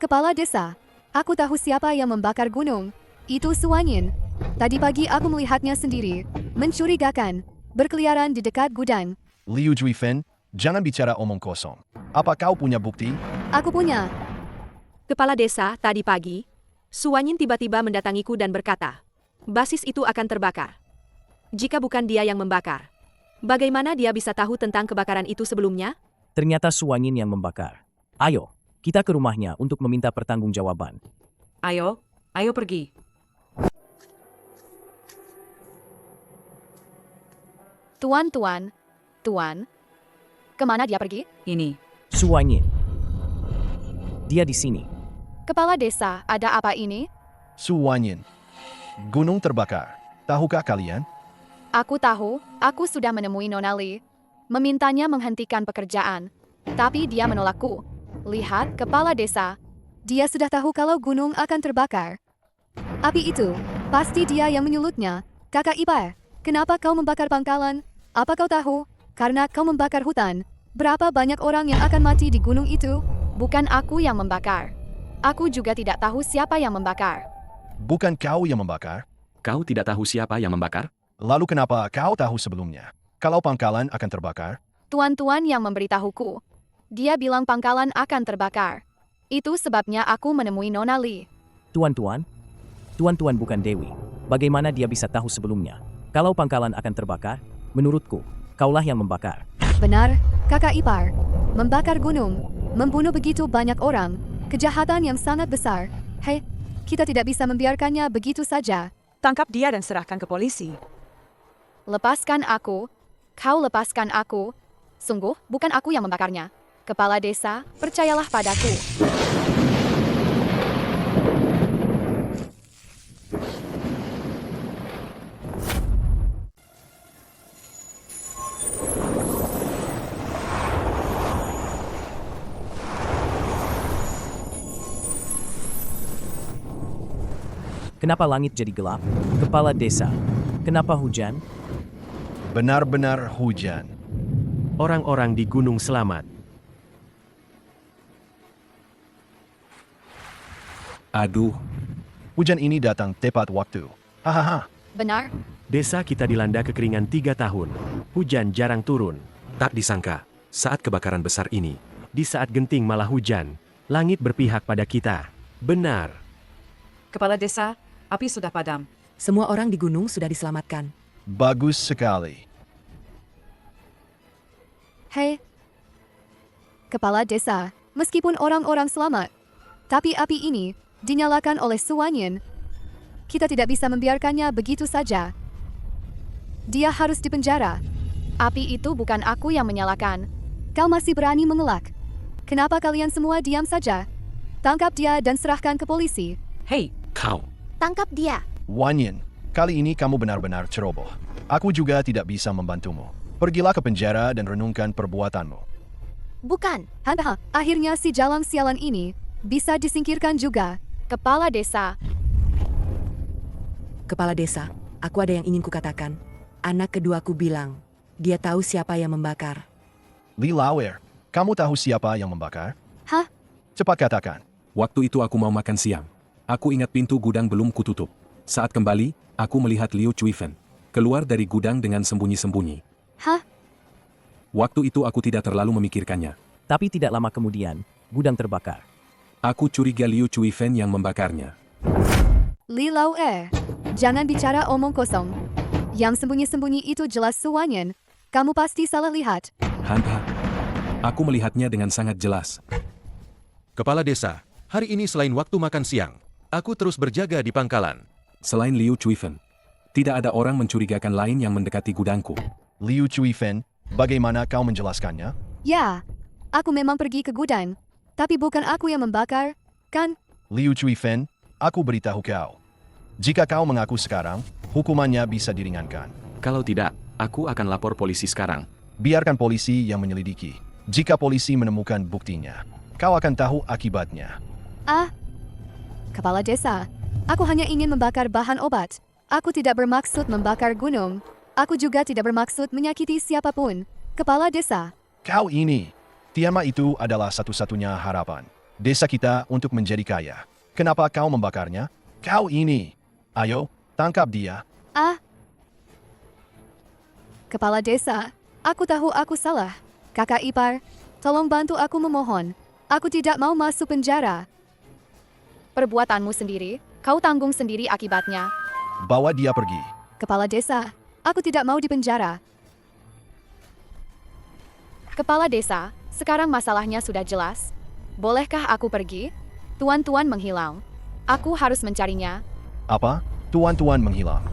Kepala desa. Aku tahu siapa yang membakar gunung. Itu Su Wanyin. Tadi pagi aku melihatnya sendiri. Mencurigakan. Berkeliaran di dekat gudang. Liu Juifen, jangan bicara omong kosong. Apa kau punya bukti? Aku punya. Kepala desa, tadi pagi, Su Wanyin tiba-tiba mendatangiku dan berkata, basis itu akan terbakar. Jika bukan dia yang membakar, bagaimana dia bisa tahu tentang kebakaran itu sebelumnya? Ternyata Su Wanyin yang membakar. Ayo, kita ke rumahnya untuk meminta pertanggungjawaban. Ayo pergi. Tuan. Kemana dia pergi? Ini. Su Wanyin. Dia di sini. Kepala desa, ada apa ini? Su Wanyin. Gunung terbakar. Tahukah kalian? Aku tahu, aku sudah menemui Nona Li. Memintanya menghentikan pekerjaan. Tapi dia menolakku. Lihat, kepala desa. Dia sudah tahu kalau gunung akan terbakar. Api itu, pasti dia yang menyulutnya. Kakak ipar, kenapa kau membakar pangkalan? Apa kau tahu? Karena kau membakar hutan. Berapa banyak orang yang akan mati di gunung itu? Bukan aku yang membakar. Aku juga tidak tahu siapa yang membakar. Bukan kau yang membakar? Kau tidak tahu siapa yang membakar? Lalu kenapa kau tahu sebelumnya? Kalau pangkalan akan terbakar? Tuan-tuan yang memberitahuku. Dia bilang pangkalan akan terbakar. Itu sebabnya aku menemui Nona Li. Tuan-tuan bukan Dewi. Bagaimana dia bisa tahu sebelumnya? Kalau pangkalan akan terbakar, menurutku, kaulah yang membakar. Benar, kakak ipar. Membakar gunung, membunuh begitu banyak orang, kejahatan yang sangat besar. Hei, kita tidak bisa membiarkannya begitu saja. Tangkap dia dan serahkan ke polisi. Lepaskan aku. Kau lepaskan aku. Sungguh, bukan aku yang membakarnya. Kepala desa, percayalah padaku. Kenapa langit jadi gelap? Kepala desa. Kenapa hujan? Benar-benar hujan. Orang-orang di gunung selamat. Aduh, Hujan ini datang tepat waktu. Hahaha. Benar? Desa kita dilanda kekeringan 3 tahun. Hujan jarang turun. tak disangka, saat kebakaran besar ini, Di saat genting malah hujan. Langit berpihak pada kita. Benar. Kepala desa, api sudah padam. Semua orang di gunung sudah diselamatkan. Bagus sekali. Hei, Kepala Desa, meskipun orang-orang selamat, tapi api ini dinyalakan oleh Suwanyin. Kita tidak bisa membiarkannya begitu saja. Dia harus dipenjara. Api itu bukan aku yang menyalakan. Kau masih berani mengelak. Kenapa kalian semua diam saja? Tangkap dia dan serahkan ke polisi. Hei, kau, Tangkap dia. Wanyin, kali ini kamu benar-benar ceroboh. Aku juga tidak bisa membantumu. Pergilah ke penjara dan renungkan perbuatanmu. Bukan. Hahaha, akhirnya si jalang sialan ini bisa disingkirkan juga. Kepala Desa, Kepala desa, aku ada yang ingin kukatakan. Anak keduaku bilang, dia tahu siapa yang membakar. Li Lauer, kamu tahu siapa yang membakar? Hah? Cepat katakan. Waktu itu aku mau makan siang. Aku ingat pintu gudang belum kututup. Saat kembali, aku melihat Liu Chuifen keluar dari gudang dengan sembunyi-sembunyi. Hah? Waktu itu aku tidak terlalu memikirkannya. Tapi tidak lama kemudian, gudang terbakar. Aku curiga Liu Chuifen yang membakarnya. Li Lauer, jangan bicara omong kosong. Yang sembunyi-sembunyi itu jelas Suwanyin. Kamu pasti salah lihat. Hanta, aku melihatnya dengan sangat jelas. Kepala desa, hari ini selain waktu makan siang, aku terus berjaga di pangkalan. Selain Liu Chuifen, tidak ada orang mencurigakan lain yang mendekati gudangku. Liu Chuifen, bagaimana kau menjelaskannya? Ya, aku memang pergi ke gudang. Tapi bukan aku yang membakar, kan? Liu Chuifen, aku beritahu kau. Jika kau mengaku sekarang, hukumannya bisa diringankan. Kalau tidak, aku akan lapor polisi sekarang. Biarkan polisi yang menyelidiki. Jika polisi menemukan buktinya, kau akan tahu akibatnya. Ah, Kepala Desa, aku hanya ingin membakar bahan obat. Aku tidak bermaksud membakar gunung. Aku juga tidak bermaksud menyakiti siapapun. Kepala Desa, Kau ini, Tiama itu adalah satu-satunya harapan desa kita untuk menjadi kaya. Kenapa kau membakarnya? Kau ini. Ayo, tangkap dia. ah. Kepala Desa, aku tahu aku salah. Kakak ipar, tolong bantu aku memohon. Aku tidak mau masuk penjara. Perbuatanmu sendiri, kau tanggung sendiri akibatnya. Bawa dia pergi. Kepala Desa, aku tidak mau dipenjara. Kepala Desa, sekarang masalahnya sudah jelas. Bolehkah aku pergi? Tuan-tuan menghilang. Aku harus mencarinya. Apa? Tuan-tuan menghilang.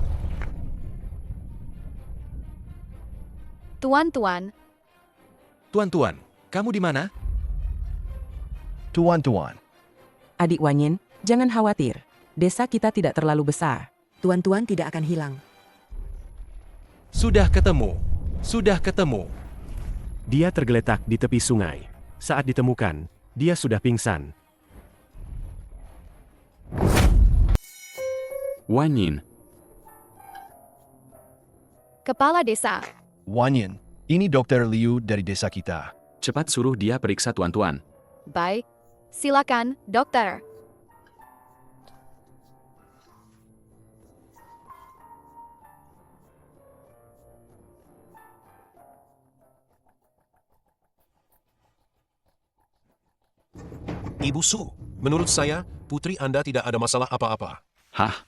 Tuan-tuan, Tuan-tuan, kamu di mana? Tuan-tuan. Adik Wanyin, jangan khawatir. Desa kita tidak terlalu besar. Tuan-tuan tidak akan hilang. Sudah ketemu. Sudah ketemu. Dia tergeletak di tepi sungai. Saat ditemukan, dia sudah pingsan. Wanyin, Kepala Desa, Wanyin, ini Dr. Liu dari desa kita. cepat suruh dia periksa tuan-tuan. baik. Silakan, dokter. Ibu Su, menurut saya, putri Anda tidak ada masalah apa-apa. Hah?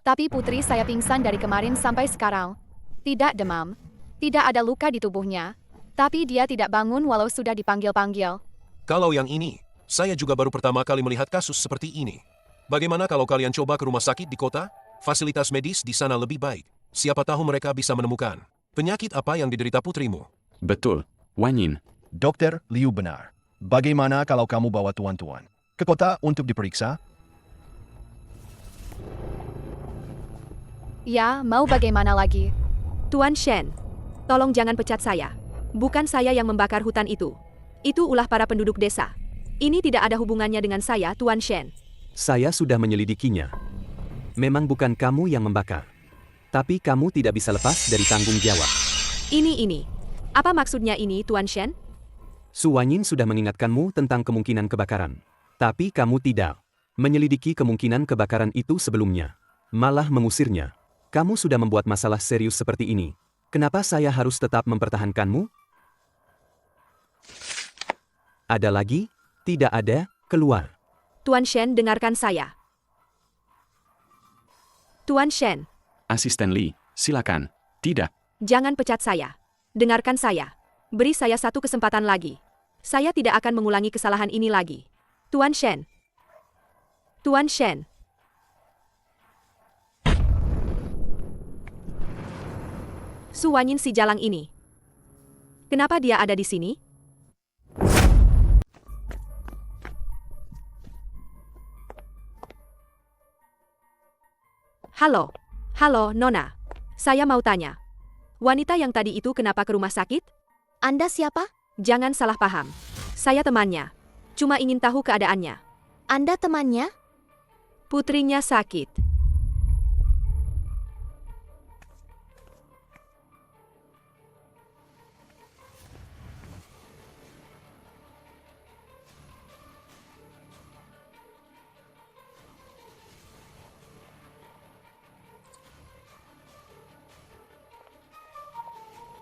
Tapi putri saya pingsan dari kemarin sampai sekarang. Tidak demam. Tidak ada luka di tubuhnya. Tapi dia tidak bangun walau sudah dipanggil-panggil. Kalau yang ini, saya juga baru pertama kali melihat kasus seperti ini. Bagaimana kalau kalian coba ke rumah sakit di kota? Fasilitas medis di sana lebih baik. Siapa tahu mereka bisa menemukan penyakit apa yang diderita putrimu. Betul, Wanyin. Dr. Liu benar. Bagaimana kalau kamu bawa tuan-tuan ke kota untuk diperiksa? Ya, mau bagaimana lagi? Tuan Shen, tolong jangan pecat saya. Bukan saya yang membakar hutan itu. Itu ulah para penduduk desa. Ini tidak ada hubungannya dengan saya, Tuan Shen. Saya sudah menyelidikinya. Memang bukan kamu yang membakar. Tapi kamu tidak bisa lepas dari tanggung jawab. Ini. Apa maksudnya ini, Tuan Shen? Su Wanyin sudah mengingatkanmu tentang kemungkinan kebakaran. Tapi kamu tidak menyelidiki kemungkinan kebakaran itu sebelumnya. Malah mengusirnya. Kamu sudah membuat masalah serius seperti ini. Kenapa saya harus tetap mempertahankanmu? Ada lagi? Tidak ada, keluar. Tuan Shen, dengarkan saya. Tuan Shen, Asisten Li, silakan. Tidak. jangan pecat saya. Dengarkan saya. Beri saya satu kesempatan lagi. Saya tidak akan mengulangi kesalahan ini lagi. Tuan Shen. Tuan Shen. Su Wanyin si jalang ini. Kenapa dia ada di sini? Halo. Halo, Nona. Saya mau tanya. Wanita yang tadi itu kenapa ke rumah sakit? Anda siapa? Jangan salah paham. Saya temannya. Cuma ingin tahu keadaannya. Anda temannya? Putrinya sakit.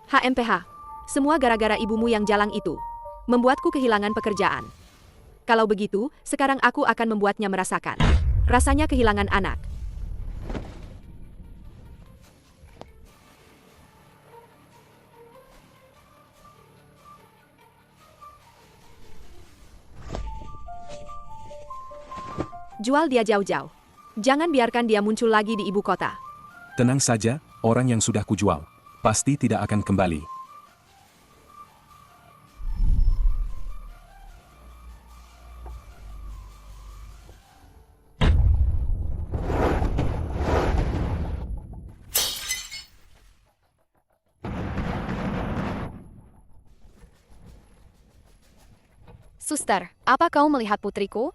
HMPH. Semua gara-gara ibumu yang jalang itu. Membuatku kehilangan pekerjaan. Kalau begitu, sekarang aku akan membuatnya merasakan. Rasanya kehilangan anak. Jual dia jauh-jauh. Jangan biarkan dia muncul lagi di ibu kota. Tenang saja, orang yang sudah kujual pasti tidak akan kembali. Suster, apa kau melihat putriku?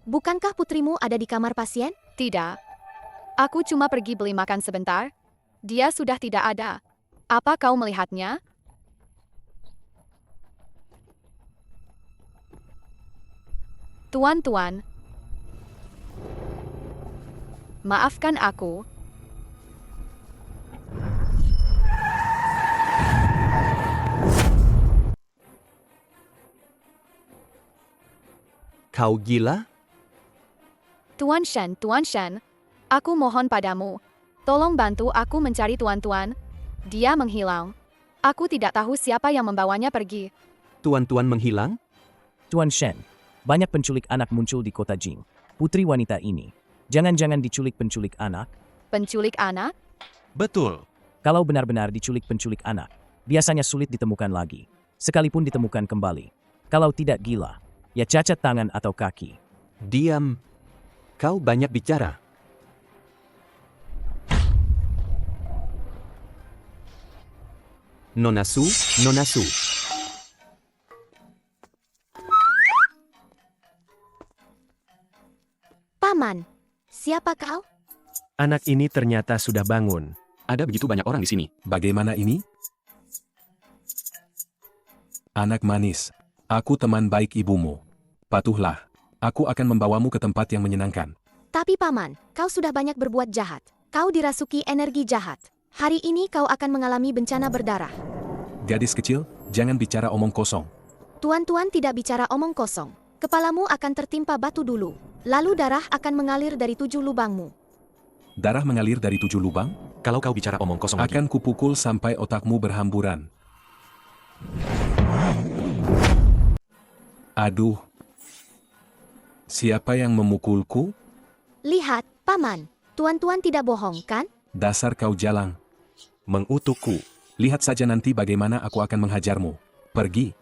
Bukankah putrimu ada di kamar pasien? Tidak. Aku cuma pergi beli makan sebentar. Dia sudah tidak ada. Apa kau melihatnya? Tuan-tuan. Maafkan aku. Kau gila? Tuan Shen, aku mohon padamu. Tolong bantu aku mencari tuan-tuan. Dia menghilang. Aku tidak tahu siapa yang membawanya pergi. Tuan-tuan menghilang? Tuan Shen, banyak penculik anak muncul di kota Jing. Putri wanita ini, jangan-jangan diculik penculik anak? Penculik anak? Betul. Kalau benar-benar diculik penculik anak, biasanya sulit ditemukan lagi. Sekalipun ditemukan kembali. Kalau tidak gila, ya cacat tangan atau kaki. Diam. Kau banyak bicara. Nona Su. Paman, siapa kau? Anak ini ternyata sudah bangun. Ada begitu banyak orang di sini. Bagaimana ini? Anak manis, aku teman baik ibumu. Patuhlah, aku akan membawamu ke tempat yang menyenangkan. Tapi paman, kau sudah banyak berbuat jahat. Kau dirasuki energi jahat. Hari ini kau akan mengalami bencana berdarah. Gadis kecil, jangan bicara omong kosong. Tuan-tuan tidak bicara omong kosong. Kepalamu akan tertimpa batu dulu. Lalu darah akan mengalir dari 7 lubangmu. Darah mengalir dari 7 lubang? Kalau kau bicara omong kosong lagi. Akan kupukul sampai otakmu berhamburan. Aduh. Siapa yang memukulku? Lihat, paman. Tuan-tuan tidak bohong, kan? Dasar kau jalang. Mengutukku. Lihat saja nanti bagaimana aku akan menghajarmu. Pergi.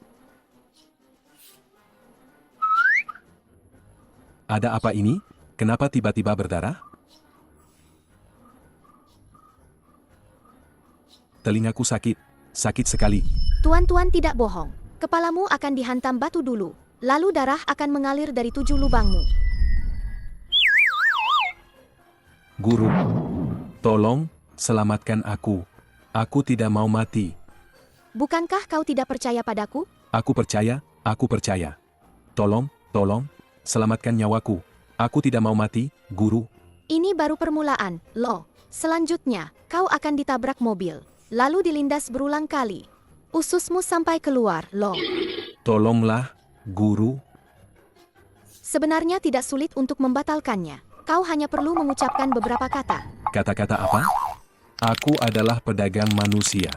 Ada apa ini? Kenapa tiba-tiba berdarah? Telingaku sakit. Sakit sekali. Tuan-tuan tidak bohong. Kepalamu akan dihantam batu dulu. Lalu darah akan mengalir dari 7 lubangmu. Guru, tolong, selamatkan aku. Aku tidak mau mati. Bukankah kau tidak percaya padaku? Aku percaya. Tolong, selamatkan nyawaku. Aku tidak mau mati, guru. Ini baru permulaan, Lo. Selanjutnya, kau akan ditabrak mobil, lalu dilindas berulang kali. Ususmu sampai keluar, Lo. Tolonglah, guru. Sebenarnya tidak sulit untuk membatalkannya. Kau hanya perlu mengucapkan beberapa kata. Kata-kata apa? Aku adalah pedagang manusia.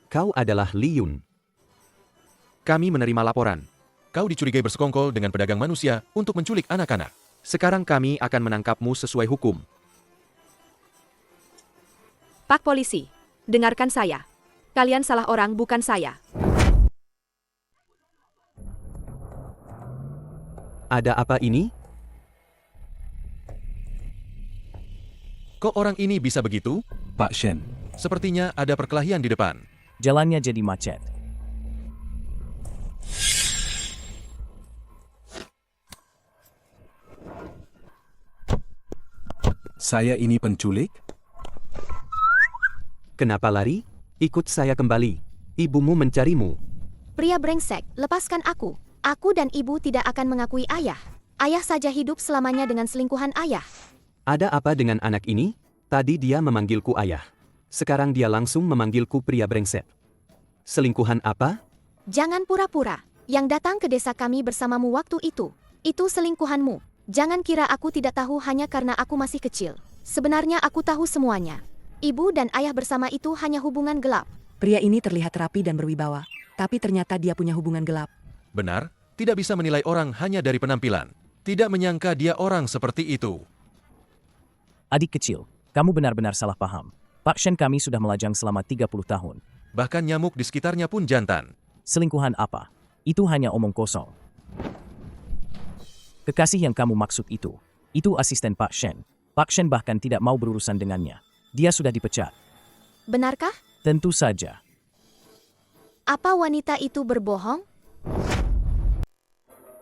Kau adalah Li Yun. Kami menerima laporan. Kau dicurigai bersekongkol dengan pedagang manusia untuk menculik anak-anak. Sekarang kami akan menangkapmu sesuai hukum. Pak Polisi, dengarkan saya. Kalian salah orang, bukan saya. Ada apa ini? Kok orang ini bisa begitu? Pak Shen. Sepertinya ada perkelahian di depan. Jalannya jadi macet. Saya ini penculik? Kenapa lari? Ikut saya kembali. Ibumu mencarimu. Pria brengsek, lepaskan aku. Aku dan ibu tidak akan mengakui ayah. Ayah saja hidup selamanya dengan selingkuhan ayah. Ada apa dengan anak ini? Tadi dia memanggilku ayah. Sekarang dia langsung memanggilku pria brengsek. Selingkuhan apa? Jangan pura-pura. Yang datang ke desa kami bersamamu waktu itu selingkuhanmu. Jangan kira aku tidak tahu hanya karena aku masih kecil. Sebenarnya aku tahu semuanya. Ibu dan ayah bersama itu hanya hubungan gelap. Pria ini terlihat rapi dan berwibawa, tapi ternyata dia punya hubungan gelap. Benar, tidak bisa menilai orang hanya dari penampilan. Tidak menyangka dia orang seperti itu. Adik kecil, kamu benar-benar salah paham. Pak Shen kami sudah melajang selama 30 tahun. Bahkan nyamuk di sekitarnya pun jantan. Selingkuhan apa? Itu hanya omong kosong. Kekasih yang kamu maksud itu asisten Pak Shen. Pak Shen bahkan tidak mau berurusan dengannya. Dia sudah dipecat. Benarkah? Tentu saja. Apa wanita itu berbohong?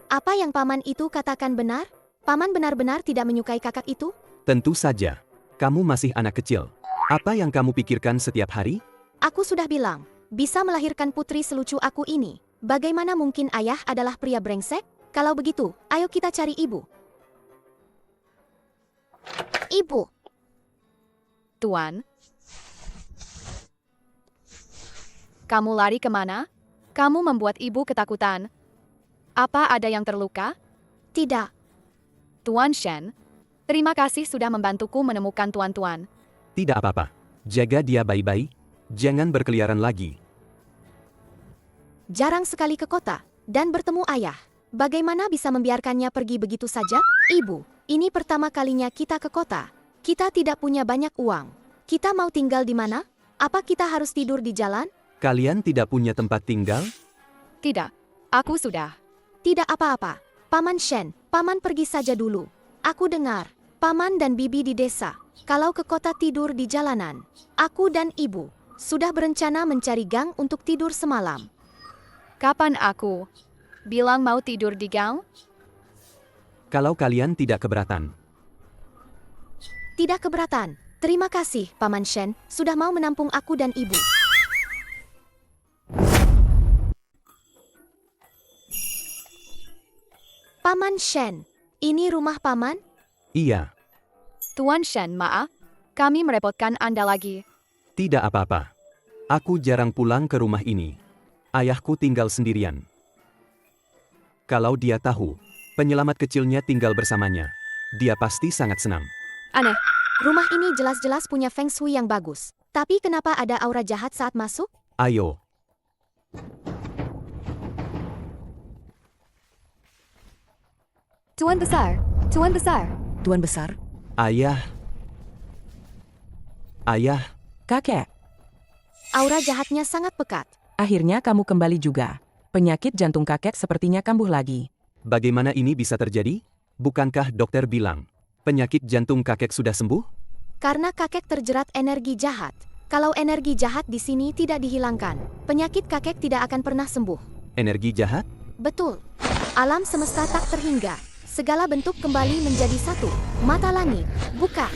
Apa yang paman itu katakan benar? Paman benar-benar tidak menyukai kakak itu? Tentu saja. Kamu masih anak kecil. Apa yang kamu pikirkan setiap hari? Aku sudah bilang, bisa melahirkan putri selucu aku ini. Bagaimana mungkin ayah adalah pria brengsek? Kalau begitu, ayo kita cari ibu. Ibu. Tuan. Kamu lari kemana? Kamu membuat ibu ketakutan. Apa ada yang terluka? Tidak. Tuan Shen, terima kasih sudah membantuku menemukan tuan-tuan. Tidak apa-apa. Jaga dia baik-baik. Jangan berkeliaran lagi. Jarang sekali ke kota dan bertemu ayah. Bagaimana bisa membiarkannya pergi begitu saja? Ibu, ini pertama kalinya kita ke kota. Kita tidak punya banyak uang. Kita mau tinggal di mana? Apa kita harus tidur di jalan? Kalian tidak punya tempat tinggal? Tidak, aku sudah. Tidak apa-apa. Paman Shen, paman pergi saja dulu. Aku dengar, paman dan bibi di desa, kalau ke kota tidur di jalanan. Aku dan ibu sudah berencana mencari gang untuk tidur semalam. Kapan aku bilang mau tidur di gang? Kalau kalian tidak keberatan. Tidak keberatan. Terima kasih, Paman Shen, sudah mau menampung aku dan ibu. Paman Shen, ini rumah paman? Iya. Tuan Shen, maaf, kami merepotkan Anda lagi. Tidak apa-apa. Aku jarang pulang ke rumah ini. Ayahku tinggal sendirian. Kalau dia tahu, penyelamat kecilnya tinggal bersamanya, dia pasti sangat senang. Aneh, rumah ini jelas-jelas punya feng shui yang bagus. Tapi kenapa ada aura jahat saat masuk? Ayo. Tuan Besar, Tuan Besar. Tuan Besar? Ayah. Ayah. Kakek. Aura jahatnya sangat pekat. Akhirnya kamu kembali juga. Penyakit jantung kakek sepertinya kambuh lagi. Bagaimana ini bisa terjadi? Bukankah dokter bilang, penyakit jantung kakek sudah sembuh? Karena kakek terjerat energi jahat. Kalau energi jahat di sini tidak dihilangkan, penyakit kakek tidak akan pernah sembuh. Energi jahat? Betul. Alam semesta tak terhingga. Segala bentuk kembali menjadi satu. Mata langit, buka.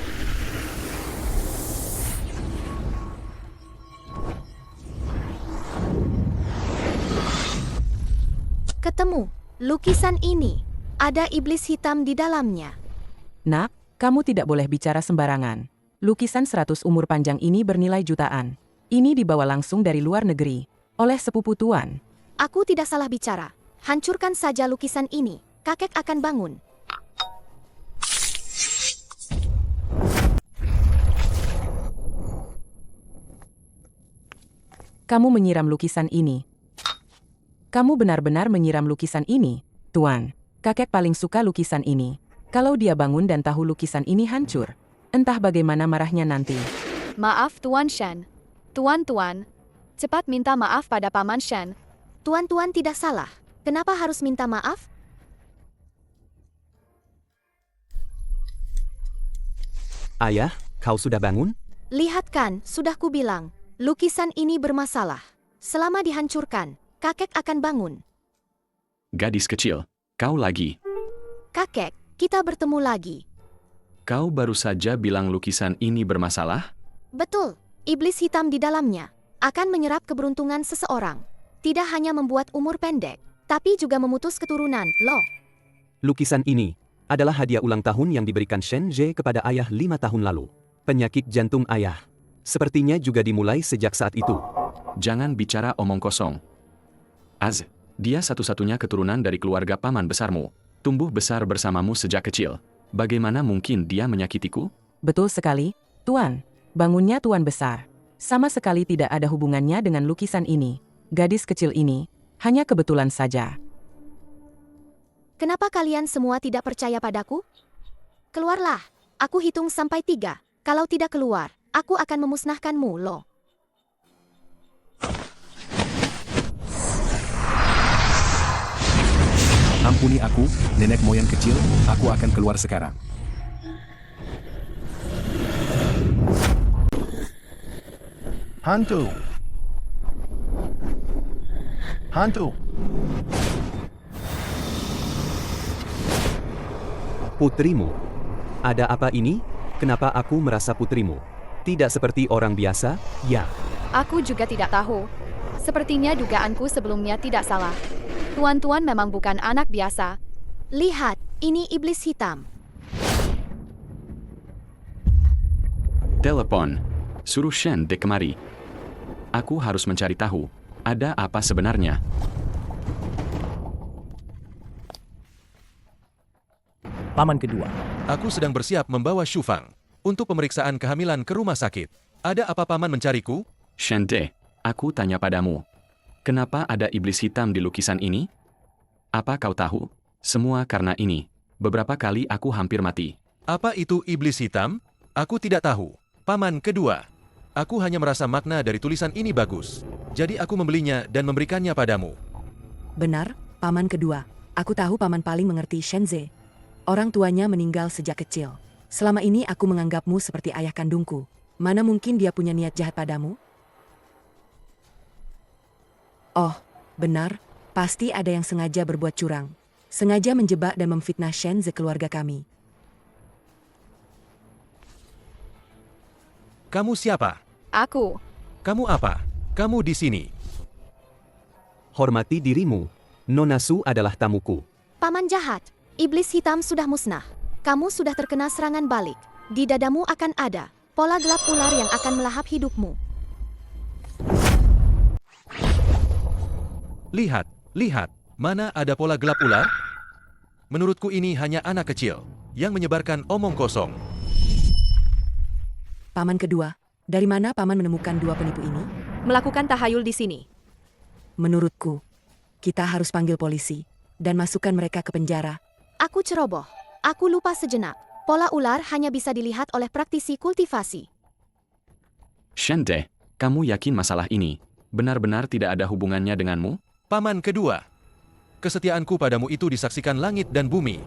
Ketemu. Lukisan ini. Ada iblis hitam di dalamnya. Nak, kamu tidak boleh bicara sembarangan. Lukisan 100 umur panjang ini bernilai jutaan. Ini dibawa langsung dari luar negeri, oleh sepupu Tuan. Aku tidak salah bicara. Hancurkan saja lukisan ini. Kakek akan bangun. Kamu menyiram lukisan ini. Kamu benar-benar menyiram lukisan ini, Tuan. Kakek paling suka lukisan ini. Kalau dia bangun dan tahu lukisan ini hancur, entah bagaimana marahnya nanti. Maaf Tuan Shen. Tuan-tuan, cepat minta maaf pada Paman Shen. Tuan-tuan tidak salah. Kenapa harus minta maaf? Ayah, kau sudah bangun? Lihat kan, sudah kubilang. Lukisan ini bermasalah. Selama dihancurkan, kakek akan bangun. Gadis kecil, kau lagi. Kakek, kita bertemu lagi. Kau baru saja bilang lukisan ini bermasalah? Betul, iblis hitam di dalamnya akan menyerap keberuntungan seseorang. Tidak hanya membuat umur pendek, tapi juga memutus keturunan, loh. Lukisan ini adalah hadiah ulang tahun yang diberikan Shen Zhe kepada ayah 5 tahun lalu. Penyakit jantung ayah. Sepertinya juga dimulai sejak saat itu. Jangan bicara omong kosong. Az, dia satu-satunya keturunan dari keluarga paman besarmu. Tumbuh besar bersamamu sejak kecil. Bagaimana mungkin dia menyakitiku? Betul sekali, Tuan. Bangunnya Tuan besar. Sama sekali tidak ada hubungannya dengan lukisan ini. Gadis kecil ini hanya kebetulan saja. Kenapa kalian semua tidak percaya padaku? Keluarlah. Aku hitung sampai 3. Kalau tidak keluar, aku akan memusnahkanmu, loh. Ampuni aku, nenek moyang kecil, aku akan keluar sekarang. Hantu. Hantu. Putrimu. Ada apa ini? Kenapa aku merasa putrimu? Tidak seperti orang biasa, ya. Aku juga tidak tahu. Sepertinya dugaanku sebelumnya tidak salah. Tuan-tuan memang bukan anak biasa. Lihat, ini iblis hitam. Telepon. Suruh Shen Zhe kemari. Aku harus mencari tahu, ada apa sebenarnya. Paman kedua. Aku sedang bersiap membawa Shufang untuk pemeriksaan kehamilan ke rumah sakit. Ada apa paman mencariku? Shen Zhe, aku tanya padamu. Kenapa ada iblis hitam di lukisan ini? Apa kau tahu? Semua karena ini. Beberapa kali aku hampir mati. Apa itu iblis hitam? Aku tidak tahu. Paman kedua. Aku hanya merasa makna dari tulisan ini bagus. Jadi aku membelinya dan memberikannya padamu. Benar, paman kedua. Aku tahu paman paling mengerti Shen Zhe. Orang tuanya meninggal sejak kecil. Selama ini aku menganggapmu seperti ayah kandungku. Mana mungkin dia punya niat jahat padamu? Oh, benar. Pasti ada yang sengaja berbuat curang. Sengaja menjebak dan memfitnah Shen Zhe keluarga kami. Kamu siapa? Aku. Kamu apa? Kamu di sini. Hormati dirimu. Nona Su adalah tamuku. Paman jahat. Iblis hitam sudah musnah. Kamu sudah terkena serangan balik. Di dadamu akan ada pola gelap ular yang akan melahap hidupmu. Lihat, lihat. Mana ada pola gelap ular? Menurutku ini hanya anak kecil yang menyebarkan omong kosong. Paman kedua, dari mana paman menemukan 2 penipu ini? Melakukan tahayul di sini. Menurutku, kita harus panggil polisi dan masukkan mereka ke penjara. Aku ceroboh. Aku lupa sejenak. Pola ular hanya bisa dilihat oleh praktisi kultivasi. Shen Zhe, kamu yakin masalah ini benar-benar tidak ada hubungannya denganmu? Paman kedua. Kesetiaanku padamu itu disaksikan langit dan bumi.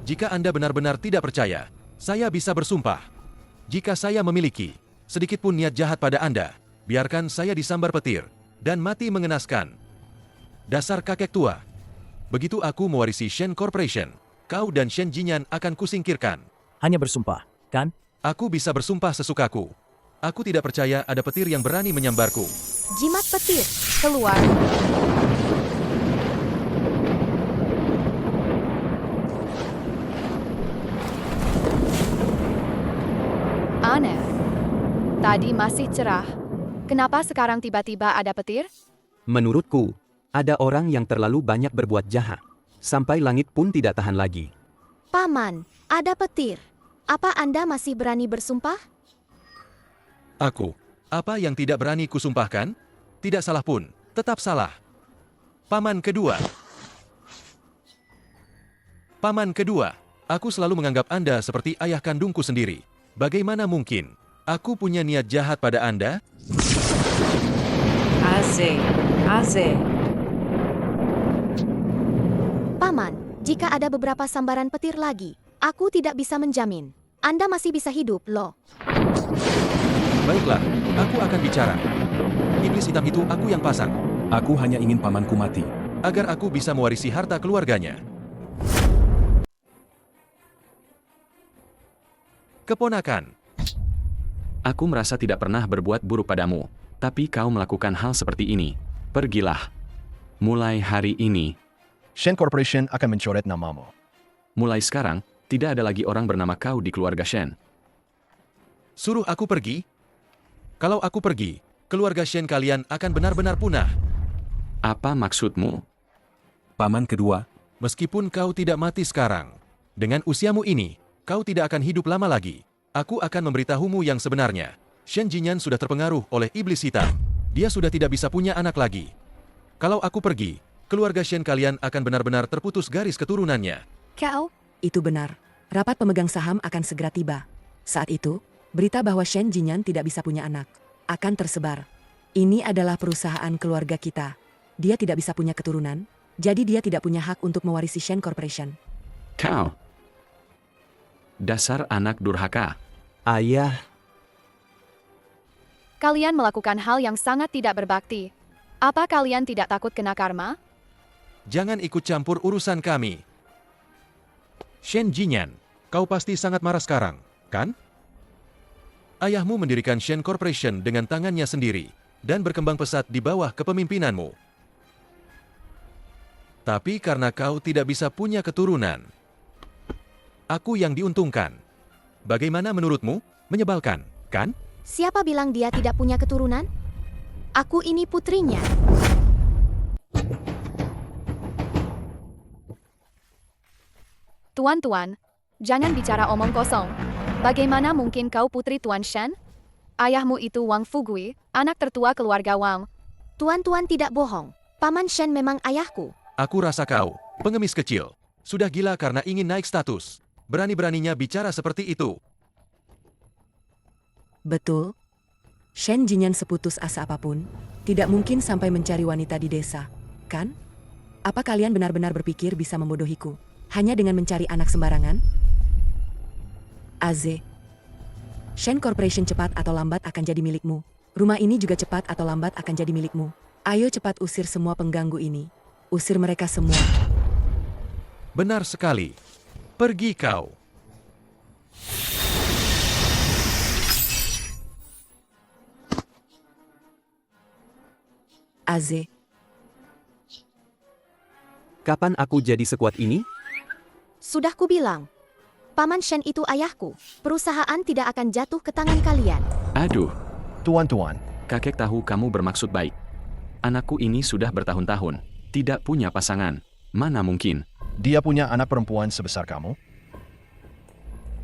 Jika Anda benar-benar tidak percaya, saya bisa bersumpah. Jika saya memiliki sedikit pun niat jahat pada Anda, biarkan saya disambar petir dan mati mengenaskan. Dasar kakek tua. Begitu aku mewarisi Shen Corporation, kau dan Shen Jinyan akan kusingkirkan. Hanya bersumpah, kan? Aku bisa bersumpah sesukaku. Aku tidak percaya ada petir yang berani menyambarku. Jimat petir. Keluar. Aneh. Tadi masih cerah. Kenapa sekarang tiba-tiba ada petir? Menurutku, ada orang yang terlalu banyak berbuat jahat. Sampai langit pun tidak tahan lagi. Paman, ada petir. Apa Anda masih berani bersumpah? Aku, apa yang tidak berani kusumpahkan? Tidak salah pun, tetap salah. Paman kedua. Paman kedua, aku selalu menganggap Anda seperti ayah kandungku sendiri. Bagaimana mungkin aku punya niat jahat pada Anda? Aze. Paman, jika ada beberapa sambaran petir lagi, aku tidak bisa menjamin. Anda masih bisa hidup, loh. Baiklah, aku akan bicara. Iblis hitam itu aku yang pasang. Aku hanya ingin pamanku mati. Agar aku bisa mewarisi harta keluarganya. Keponakan. Aku merasa tidak pernah berbuat buruk padamu, tapi kau melakukan hal seperti ini. Pergilah. Mulai hari ini. Shen Corporation akan mencoret namamu. Mulai sekarang, tidak ada lagi orang bernama kau di keluarga Shen. Suruh aku pergi? Kalau aku pergi, keluarga Shen kalian akan benar-benar punah. Apa maksudmu? Paman kedua, meskipun kau tidak mati sekarang, dengan usiamu ini, kau tidak akan hidup lama lagi. Aku akan memberitahumu yang sebenarnya. Shen Jinyan sudah terpengaruh oleh iblis hitam. Dia sudah tidak bisa punya anak lagi. Kalau aku pergi, keluarga Shen kalian akan benar-benar terputus garis keturunannya. Kau? Itu benar. Rapat pemegang saham akan segera tiba. Saat itu, berita bahwa Shen Jinyan tidak bisa punya anak akan tersebar. Ini adalah perusahaan keluarga kita. Dia tidak bisa punya keturunan, jadi dia tidak punya hak untuk mewarisi Shen Corporation. Kau. Dasar anak durhaka. Ayah. Kalian melakukan hal yang sangat tidak berbakti. Apa kalian tidak takut kena karma? Jangan ikut campur urusan kami. Shen Jinyan, kau pasti sangat marah sekarang, kan? Ayahmu mendirikan Shen Corporation dengan tangannya sendiri dan berkembang pesat di bawah kepemimpinanmu. Tapi karena kau tidak bisa punya keturunan, aku yang diuntungkan. Bagaimana menurutmu? Menyebalkan, kan? Siapa bilang dia tidak punya keturunan? Aku ini putrinya. Tuan-tuan, jangan bicara omong kosong. Bagaimana mungkin kau putri Tuan Shen? Ayahmu itu Wang Fugui, anak tertua keluarga Wang. Tuan-tuan tidak bohong. Paman Shen memang ayahku. Aku rasa kau, pengemis kecil, sudah gila karena ingin naik status. Berani-beraninya bicara seperti itu. Betul. Shen Jinyan seputus asa apapun, tidak mungkin sampai mencari wanita di desa, kan? Apa kalian benar-benar berpikir bisa membodohiku hanya dengan mencari anak sembarangan? Aze, Shen Corporation cepat atau lambat akan jadi milikmu. Rumah ini juga cepat atau lambat akan jadi milikmu. Ayo cepat usir semua pengganggu ini. Usir mereka semua. Benar sekali. Pergi kau. Aze. Kapan aku jadi sekuat ini? Sudah kubilang. Paman Shen itu ayahku. Perusahaan tidak akan jatuh ke tangan kalian. Aduh. Tuan-tuan. Kakek tahu kamu bermaksud baik. Anakku ini sudah bertahun-tahun. Tidak punya pasangan. Mana mungkin? Dia punya anak perempuan sebesar kamu?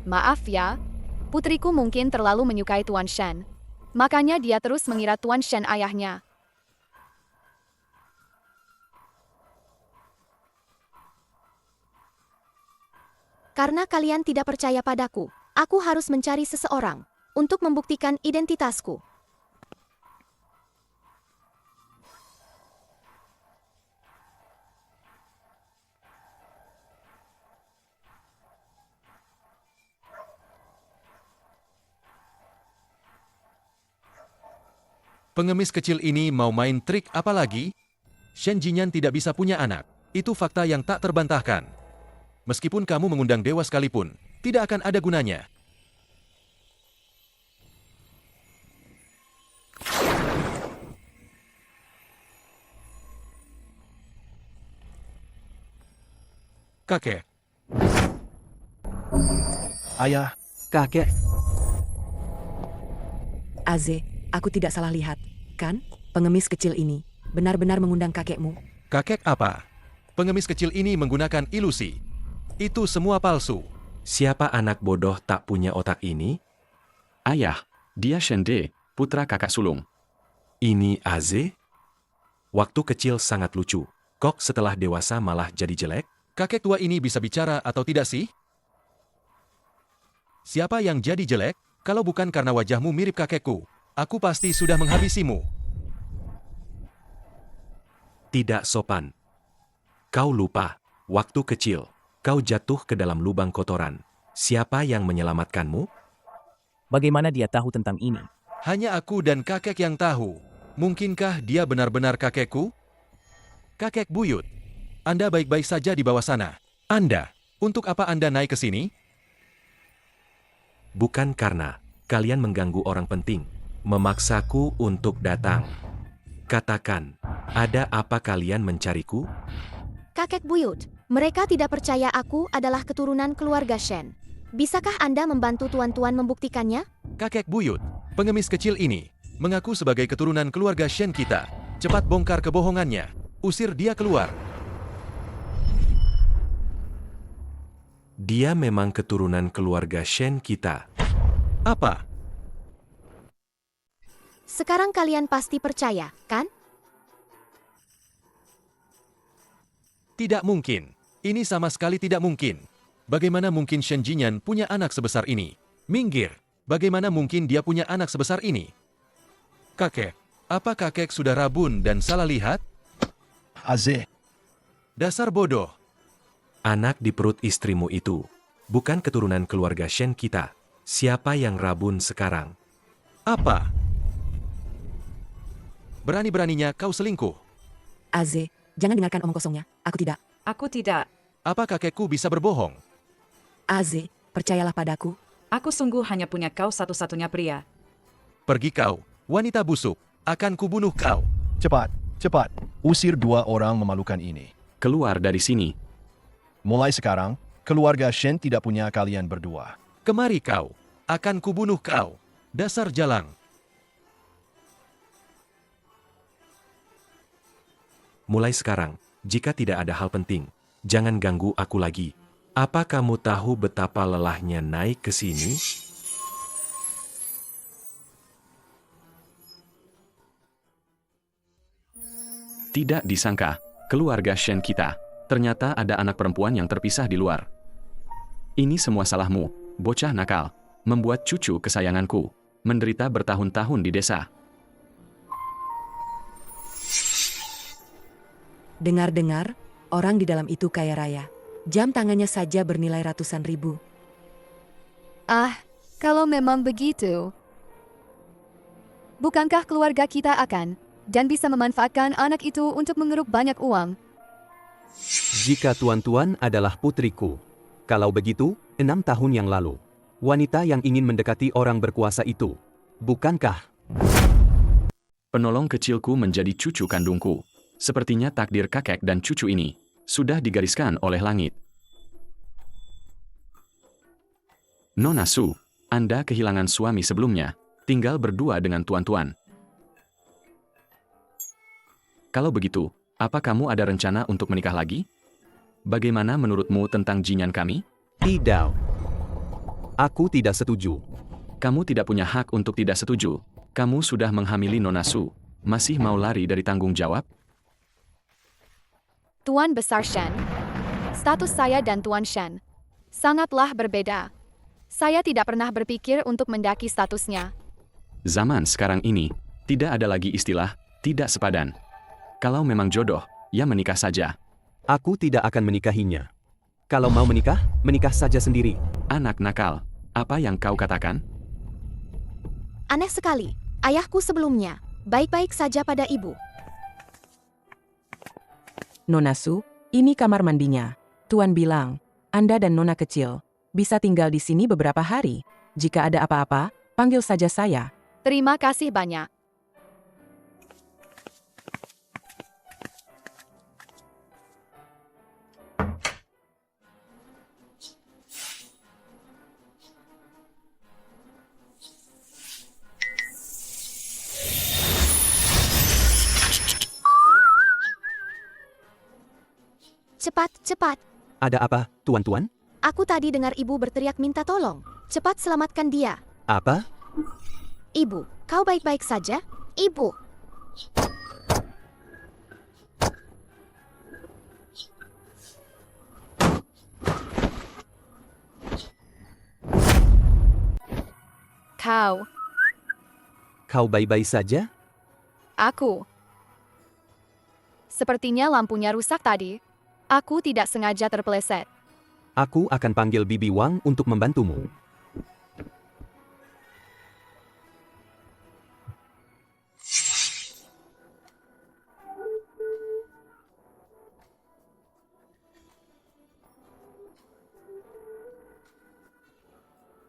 Maaf ya, putriku mungkin terlalu menyukai Tuan Shen. Makanya dia terus mengira Tuan Shen ayahnya. Karena kalian tidak percaya padaku, aku harus mencari seseorang untuk membuktikan identitasku. Pengemis kecil ini mau main trik apa lagi? Shen Jinyan tidak bisa punya anak. Itu fakta yang tak terbantahkan. Meskipun kamu mengundang dewa sekalipun, tidak akan ada gunanya. Kakek. Ayah. Kakek. Aze, aku tidak salah lihat, kan? Pengemis kecil ini benar-benar mengundang kakekmu. Kakek apa? Pengemis kecil ini menggunakan ilusi. Itu semua palsu. Siapa anak bodoh tak punya otak ini? Ayah, dia Shende, putra kakak sulung. Ini Aze? Waktu kecil sangat lucu. Kok setelah dewasa malah jadi jelek? Kakek tua ini bisa bicara atau tidak sih? Siapa yang jadi jelek? Kalau bukan karena wajahmu mirip kakekku, aku pasti sudah menghabisimu. Tidak sopan. Kau lupa, waktu kecil, kau jatuh ke dalam lubang kotoran. Siapa yang menyelamatkanmu? Bagaimana dia tahu tentang ini? Hanya aku dan kakek yang tahu. Mungkinkah dia benar-benar kakekku? Kakek buyut. Anda baik-baik saja di bawah sana. Anda, untuk apa Anda naik ke sini? Bukan karena kalian mengganggu orang penting, memaksaku untuk datang. Katakan, ada apa kalian mencariku? Kakek buyut, mereka tidak percaya aku adalah keturunan keluarga Shen. Bisakah Anda membantu tuan-tuan membuktikannya? Kakek buyut, pengemis kecil ini, mengaku sebagai keturunan keluarga Shen kita. Cepat bongkar kebohongannya. Usir dia keluar. Dia memang keturunan keluarga Shen kita. Apa? Sekarang kalian pasti percaya, kan? Tidak mungkin. Ini sama sekali tidak mungkin. Bagaimana mungkin Shen Jinyan punya anak sebesar ini? Minggir. Bagaimana mungkin dia punya anak sebesar ini? Kakek, apa kakek sudah rabun dan salah lihat? Aze. Dasar bodoh. Anak di perut istrimu itu bukan keturunan keluarga Shen kita. Siapa yang rabun sekarang? Apa? Berani-beraninya kau selingkuh. Aze, jangan dengarkan omong kosongnya. Aku tidak. Aku tidak. Apa kakekku bisa berbohong? Aze, percayalah padaku. Aku sungguh hanya punya kau satu-satunya pria. Pergi kau, wanita busuk. Akan kubunuh kau. Cepat, cepat. Usir dua orang memalukan ini. Keluar dari sini. Mulai sekarang, keluarga Shen tidak punya kalian berdua. Kemari kau. Akan kubunuh kau. Dasar jalang. Mulai sekarang, jika tidak ada hal penting, jangan ganggu aku lagi. Apa kamu tahu betapa lelahnya naik ke sini? Tidak disangka, keluarga Shen kita. Ternyata ada anak perempuan yang terpisah di luar. Ini semua salahmu, bocah nakal. Membuat cucu kesayanganku menderita bertahun-tahun di desa. Dengar-dengar, orang di dalam itu kaya raya. Jam tangannya saja bernilai ratusan ribu. Ah, kalau memang begitu. Bukankah keluarga kita akan dan bisa memanfaatkan anak itu untuk mengeruk banyak uang? Jika tuan-tuan adalah putriku. Kalau begitu, 6 tahun yang lalu, wanita yang ingin mendekati orang berkuasa itu, bukankah? Penolong kecilku menjadi cucu kandungku. Sepertinya takdir kakek dan cucu ini sudah digariskan oleh langit. Nona Su, Anda kehilangan suami sebelumnya, tinggal berdua dengan tuan-tuan. Kalau begitu, apa kamu ada rencana untuk menikah lagi? Bagaimana menurutmu tentang Jinyan kami? Tidak. Aku tidak setuju. Kamu tidak punya hak untuk tidak setuju. Kamu sudah menghamili Nona Su. Masih mau lari dari tanggung jawab? Tuan Besar Shen, status saya dan Tuan Shen sangatlah berbeda. Saya tidak pernah berpikir untuk mendaki statusnya. Zaman sekarang ini, tidak ada lagi istilah tidak sepadan. Kalau memang jodoh, ya menikah saja. Aku tidak akan menikahinya. Kalau mau menikah, menikah saja sendiri. Anak nakal, apa yang kau katakan? Aneh sekali. Ayahku sebelumnya Baik-baik saja pada ibu. Nona Su, ini kamar mandinya. Tuan bilang, Anda dan Nona kecil bisa tinggal di sini beberapa hari. Jika ada apa-apa, panggil saja saya. Terima kasih banyak. Cepat, cepat. Ada apa, tuan-tuan? Aku tadi dengar ibu berteriak minta tolong. Cepat selamatkan dia. Apa? Ibu, kau baik-baik saja? Ibu. Kau. Kau baik-baik saja? Aku. Sepertinya lampunya rusak tadi. Aku tidak sengaja terpeleset. Aku akan panggil Bibi Wang untuk membantumu.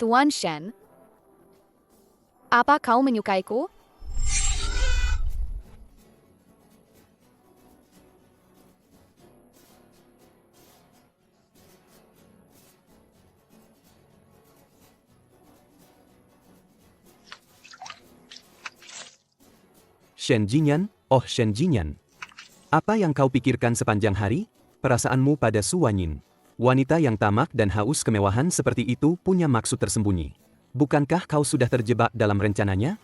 Tuan Shen, apa kau menyukaiku? Shen Jinyan, oh Shen Jinyan. Apa yang kau pikirkan sepanjang hari? Perasaanmu pada Su Wanyin. Wanita yang tamak dan haus kemewahan seperti itu punya maksud tersembunyi. Bukankah kau sudah terjebak dalam rencananya?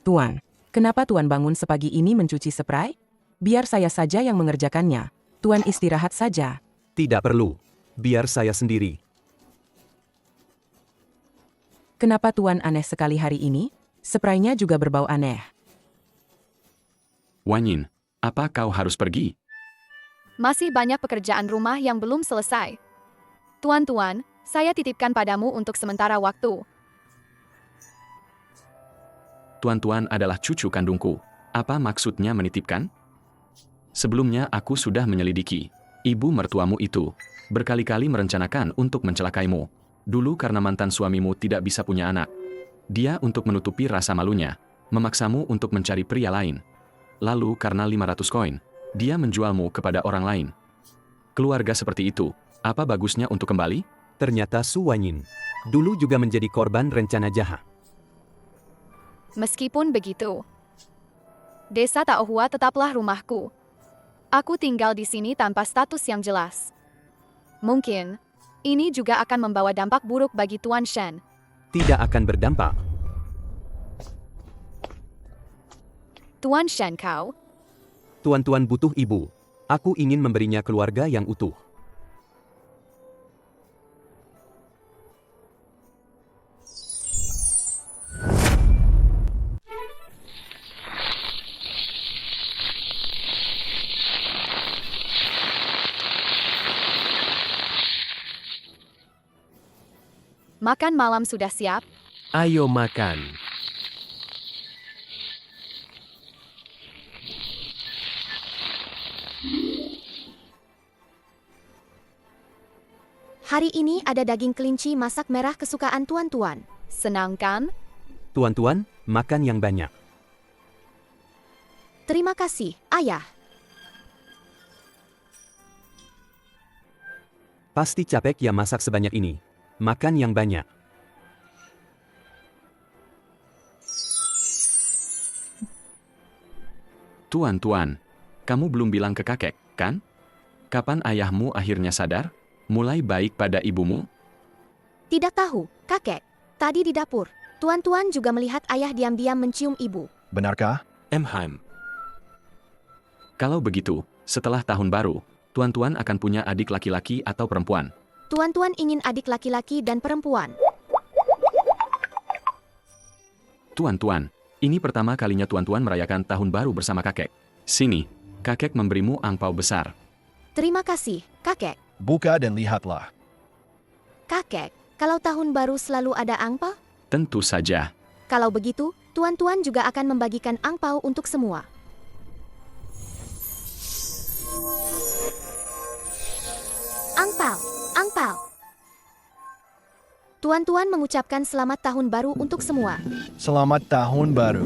Tuan, kenapa Tuan bangun sepagi ini mencuci spray? Biar saya saja yang mengerjakannya. Tuan istirahat saja. Tidak perlu. Biar saya sendiri. Kenapa Tuan aneh sekali hari ini? Spraynya juga berbau aneh. Wanyin, apa kau harus pergi? Masih banyak pekerjaan rumah yang belum selesai. Tuan-tuan, saya titipkan padamu untuk sementara waktu. Tuan-tuan adalah cucu kandungku. Apa maksudnya menitipkan? Sebelumnya aku sudah menyelidiki. Ibu mertuamu itu berkali-kali merencanakan untuk mencelakaimu. Dulu karena mantan suamimu tidak bisa punya anak. Dia untuk menutupi rasa malunya, memaksamu untuk mencari pria lain. Lalu karena 500 koin, dia menjualmu kepada orang lain. Keluarga seperti itu, apa bagusnya untuk kembali? Ternyata Su Wanyin dulu juga menjadi korban rencana jahat. Meskipun begitu, desa Taohua tetaplah rumahku. Aku tinggal di sini tanpa status yang jelas. Mungkin, ini juga akan membawa dampak buruk bagi Tuan Shen. Tidak akan berdampak. Tuan Shen kau, Tuan-tuan butuh ibu. Aku ingin memberinya keluarga yang utuh. makan malam sudah siap? Ayo makan. Hari ini ada daging kelinci masak merah kesukaan tuan-tuan. Senang kan? Tuan-tuan, makan yang banyak. Terima kasih, Ayah. Pasti capek ya masak sebanyak ini. Makan yang banyak. Tuan-tuan, kamu belum bilang ke kakek, kan? Kapan ayahmu akhirnya sadar? Mulai baik pada ibumu? Tidak tahu, kakek. Tadi di dapur, tuan-tuan juga melihat ayah diam-diam mencium ibu. Benarkah? Emheim. Kalau begitu, setelah tahun baru, tuan-tuan akan punya adik laki-laki atau perempuan. Tuan-tuan ingin adik laki-laki dan perempuan. Tuan-tuan, ini pertama kalinya tuan-tuan merayakan tahun baru bersama kakek. Sini, kakek memberimu angpau besar. Terima kasih, kakek. Buka dan lihatlah. Kakek, kalau tahun baru selalu ada angpau? Tentu saja. Kalau begitu, tuan-tuan juga akan membagikan angpau untuk semua. Angpau, angpau. Tuan-tuan mengucapkan selamat tahun baru untuk semua. Selamat tahun baru.